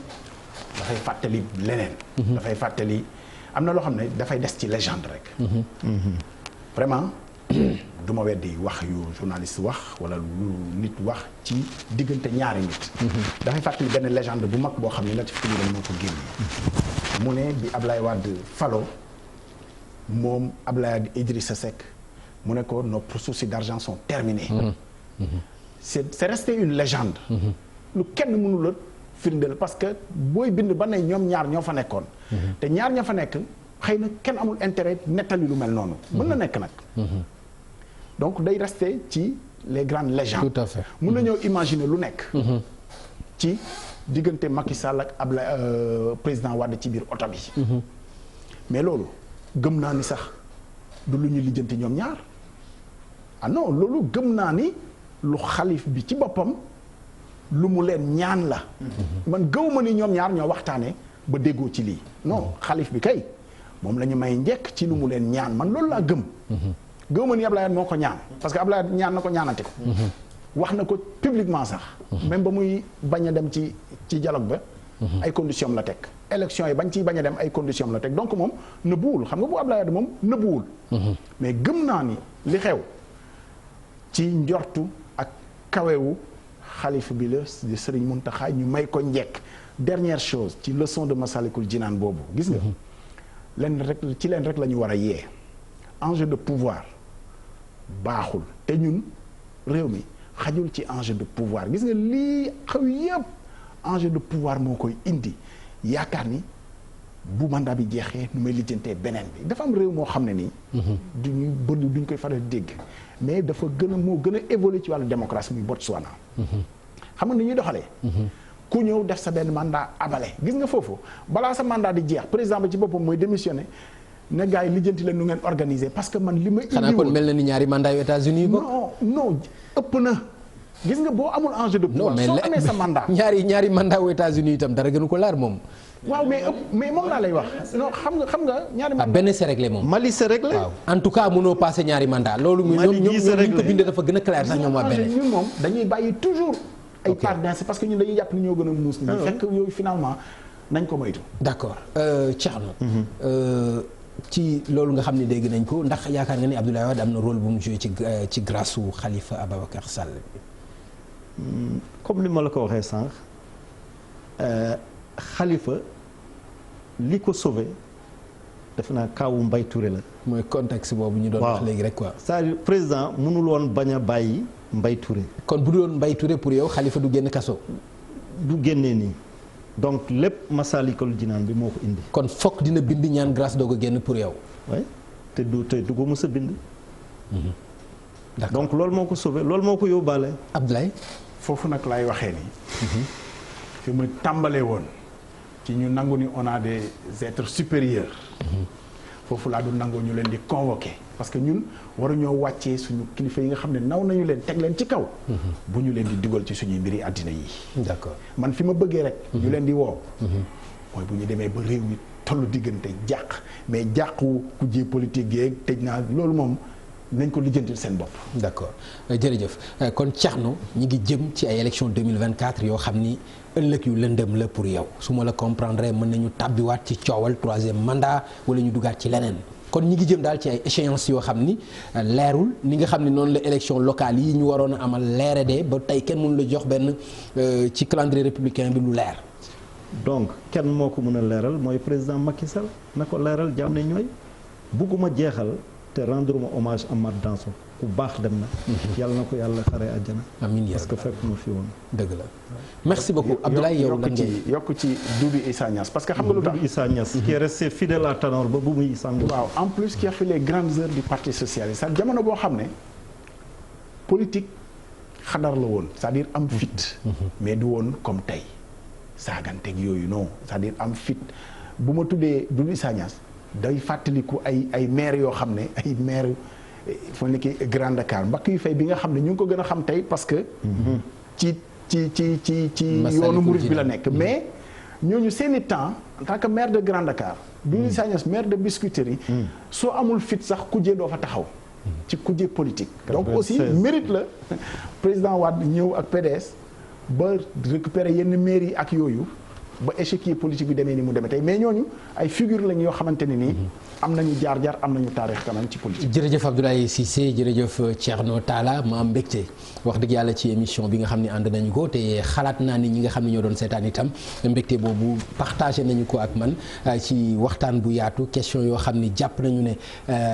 dafay fàttali leneen. dafay fàttali. am na loo xam ne dafay des ci légende rek. vraiment du ma weddi wax yu journaliste wax wala lu nit wax ci diggante ñaari nit. dafay fàttali benn légende bu mag boo xam ne Latif Coulibaly moo ko génnee. mu ne bi Ablaye Wade falo moom Ablaye Wade Idrissa Seck mu ne ko nos soucis d'argent sont terminés. c'est resté une légende. lu kenn mënul a firndeel parce que booy bind ba ne ñoom ñaar ñoo fa nekkoon. te ñaar ña fa nekk xëy na kenn amul intérêt nettali lu mel noonu. mën na nekk nag. donc day rester ci les grandes légendes. tout à fait mën nañoo imaginer lu nekk. ci diggante Macky Sall ak Ablaye président Wade ci biir oto bi. mais loolu gëm naa ni sax du lu ñu lijjanti ñoom ñaar ah non loolu gëm naa ni lu xalif bi ci boppam. lu mu leen ñaan la. man gëw ma ni ñoom ñaar ñoo waxtaanee ba déggoo ci lii. non xalif bi kay moom la ñu may njëkk ci lu mu leen ñaan man loolu laa gëm. gëw ma ni Ablaye moo ko ñaan parce que Ablaye ñaan na ko ñaanati ko. wax na ko publiquement sax. même ba muy bañ a dem ci dialogue ba. ay conditions la teg. élection yi bañ ciy bañ a dem ay conditions la teg donc moom nëbbuwul xam nga bu Ablaye moom nëbbuwul. mais gëm naa ni li xew ci njortu ak kawewu. xalifa bi la di Serigne Mountakha ñu may ko njekk dernière chose ci leçon de Massalikul Jinaan boobu gis nga leen rek la ñu war a yee enjeu de pouvoir baaxul te ñun réew mi xajul ci enjeu de pouvoir gis nga lii xew yépp enjeu de pouvoir moo koy indi yaakaar ni bu mandat bi jeexee nu may lijjantee beneen bi dafa am réew moo xam ne nii duñ koy faral di dégg mais dafa moo gën a évoluer ci wàllu démocratie muy Botswana. xam nga ni ñuy doxalee. ku ñëw def sa benn mandat abale gis nga foofu balaa sa mandat di jeex président ba ci boppam mooy démissionné ne gars yi lijjanti leen nu ngeen organiser parce que man li ma. xanaa kon mel na ni ñaari mandat yu États-Unis bokk. non ëpp na. gis nga boo amul enjeu de pouvoir soo amee sa mandat. ñaari mandat wu États-Unis itam dara gënu ko laar moom. waaw mais moom laa lay wax non xam nga ñaari mandat. benn c'est réglé moom. Mali c'est réglé. waaw en tout cas mënoo passé ñaari mandat loolu. Mali ñoom ñu ko bindee dafa gën a clair sax ñoom waa benn. ñun moom dañuy bàyyi toujours. ay part d'instant parce que ñun dañuy jàpp ni ñoo gën a muus. ni fekk yooyu finalement nañ ko moytu. d'accord Thierno. ci loolu nga xam ne dégg nañ ko ndax yaakaar nga ni Abdoulaye Wade am na rôle bu mu joué ci grâce su Khalifa Ababacar Sall. comme ni ma la ko waxee sànq Khalifa li ko sauvé def naa kaawu Mbaye Touré la. mooy contexte boobu ñu doon wax léegi rek quoi. c'est-à-dire président mënul woon bañ a bàyyi Mbaye Touré. kon bu doon Mbaye Touré pour yow Khalifa du génn kaso. du génnee nii donc lépp Massalikul Jinaan bi moo ko indi. kon fokk dina bind ñaan grâce doog a génn pour yow. oui te du ko mës a bind. d'accord donc loolu moo ko sauvé loolu moo ko yóbbaale. Abdoulaye. foofu nag laay waxee nii. fi mu tàmbalee woon. ci ñu nangu ni on a des êtres supérieurs. foofu laa du nangoo ñu leen di convoquer parce que ñun waruñoo wàccee suñu kilifa yi nga xam ne naw nañu leen teg leen ci kaw. bu ñu leen di dugal ci suñuy mbiri àddina yi. d'accord man fi ma bëggee rek. ñu leen di woo. mooy bu ñu demee ba réew mi tollu diggante jàq mais jàqu kujje politique yeeg tëj naa loolu moom nañ ko lijjantil seen bopp. d'accord jërëjëf kon Thierno ñi ngi jëm ci ay élections 2024 yoo xam ni ëllëg yu lëndëm la pour yow su ma la comprendre mën nañu tàbbiwaat ci coowal troisième mandat wala ñu dugaat ci leneen kon ñi ngi jëm daal ci ay échéances yoo xam ni leerul ni nga xam ni noonu la élection locale yi ñu waroon a amal leere de ba tey kenn mënu la jox benn ci calendrier républicain bi lu leer. donc kenn moo ko mën a leeral mooy président Macky Sall na ko leeral jàmm ne ñooy bugguma jeexal te rendre ma hommage Amath Dansokho ku baax dem na. yàlla na ko yàlla xaree àjjana. amiin parce que fekk ma fi woon. dëgg la merci beaucoup Abdoulaye yow lan ngay yokk ci Doudou Issa Niass parce que xam nga lu tax Doudou Issa Niass qui est resté fidèle à Tanor ba bu muy sàngu. waaw en plus qui a fait les grandes heures du parti socialiste c'est jamono boo xam ne politique xadar la woon c'est-à-dire am fit. mais du woon comme tey saaganteeg yooyu non c'est-à-dire am fit bu ma tuddee Doudou Issa Niass day fàttaliku ay maire yoo xam ne ay maire foo nekk Grand Dakar mbakk yu fay bi nga xam ne ñu ngi ko gën a xam tey parce que ci yoonu murid bi la nekk mais ñooñu seeni temps en tant que maire de Grand Dakar Doudou Issa Niass maire de Biscuiterie yi soo amul fit sax kujje doo fa taxaw ci kujje politique donc aussi mérite la président Wade ñëw ak PDS ba récupérer yenn mairie ak yooyu ba échiquier politique bi demee ni mu demee tey mais ñooñu ay figure lañ yoo xamante ne nii am nañu jaar-jaar am nañu taarix quand même ci politique. jërëjëf Abdoulaye Cissé jërëjëf Thierno Talla ma am mbégte wax dëgg yàlla ci émission bi nga xam ne ànd nañu ko te xalaat naa ni ñi nga xam ne ñoo doon seetaan itam mbégte boobu partagé nañu ko ak man ci waxtaan bu yaatu question yoo xam ni jàpp nañu ne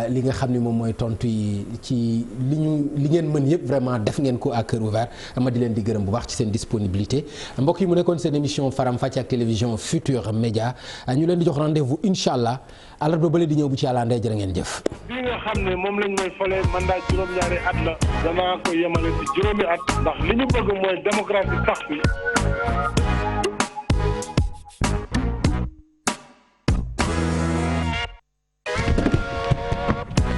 li nga xam ne moom mooy tontu yi ci li ngeen mën yëpp vraiment def ngeen ko à cœur ouvert ma di leen di gërëm bu baax ci seen disponibilité mbokk yi mu nekkoon seen émission Faram Facce ak télévision Futur Média ñu leen di jox rendez-vous incha allah àllarba bële di ñëw bu ci yàlla ndey jërë ngeen jëf. bii nga xam ne moom lañ may falee mandat juróom-ñaari at la danaa ko yemale ci juróomi at ndax li ñu bëgg mooy démocratie sax bi.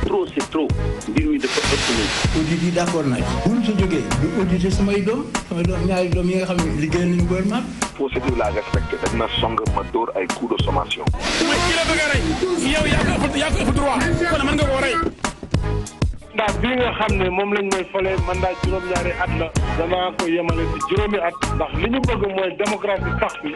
trop c'est trop mbir mi dafa ëpp nañ. audit yi d'accord naa ci. bu ñu sa jógee du auditer samay doom ñaari doom yi nga xam ne liggéey nañu gouvernement. procédure la respecté dañ ma song ma dóor ay coups de sommation. mooy ki la bëgg a rey yow yaa ko ëpp droit kon mën nga koo rey. ndax bii nga xam ne moom lañ may falee mandat juróom-ñaari at la danaa ko yemale ci juróomi at ndax li ñu bëgg mooy démocratie sax bi.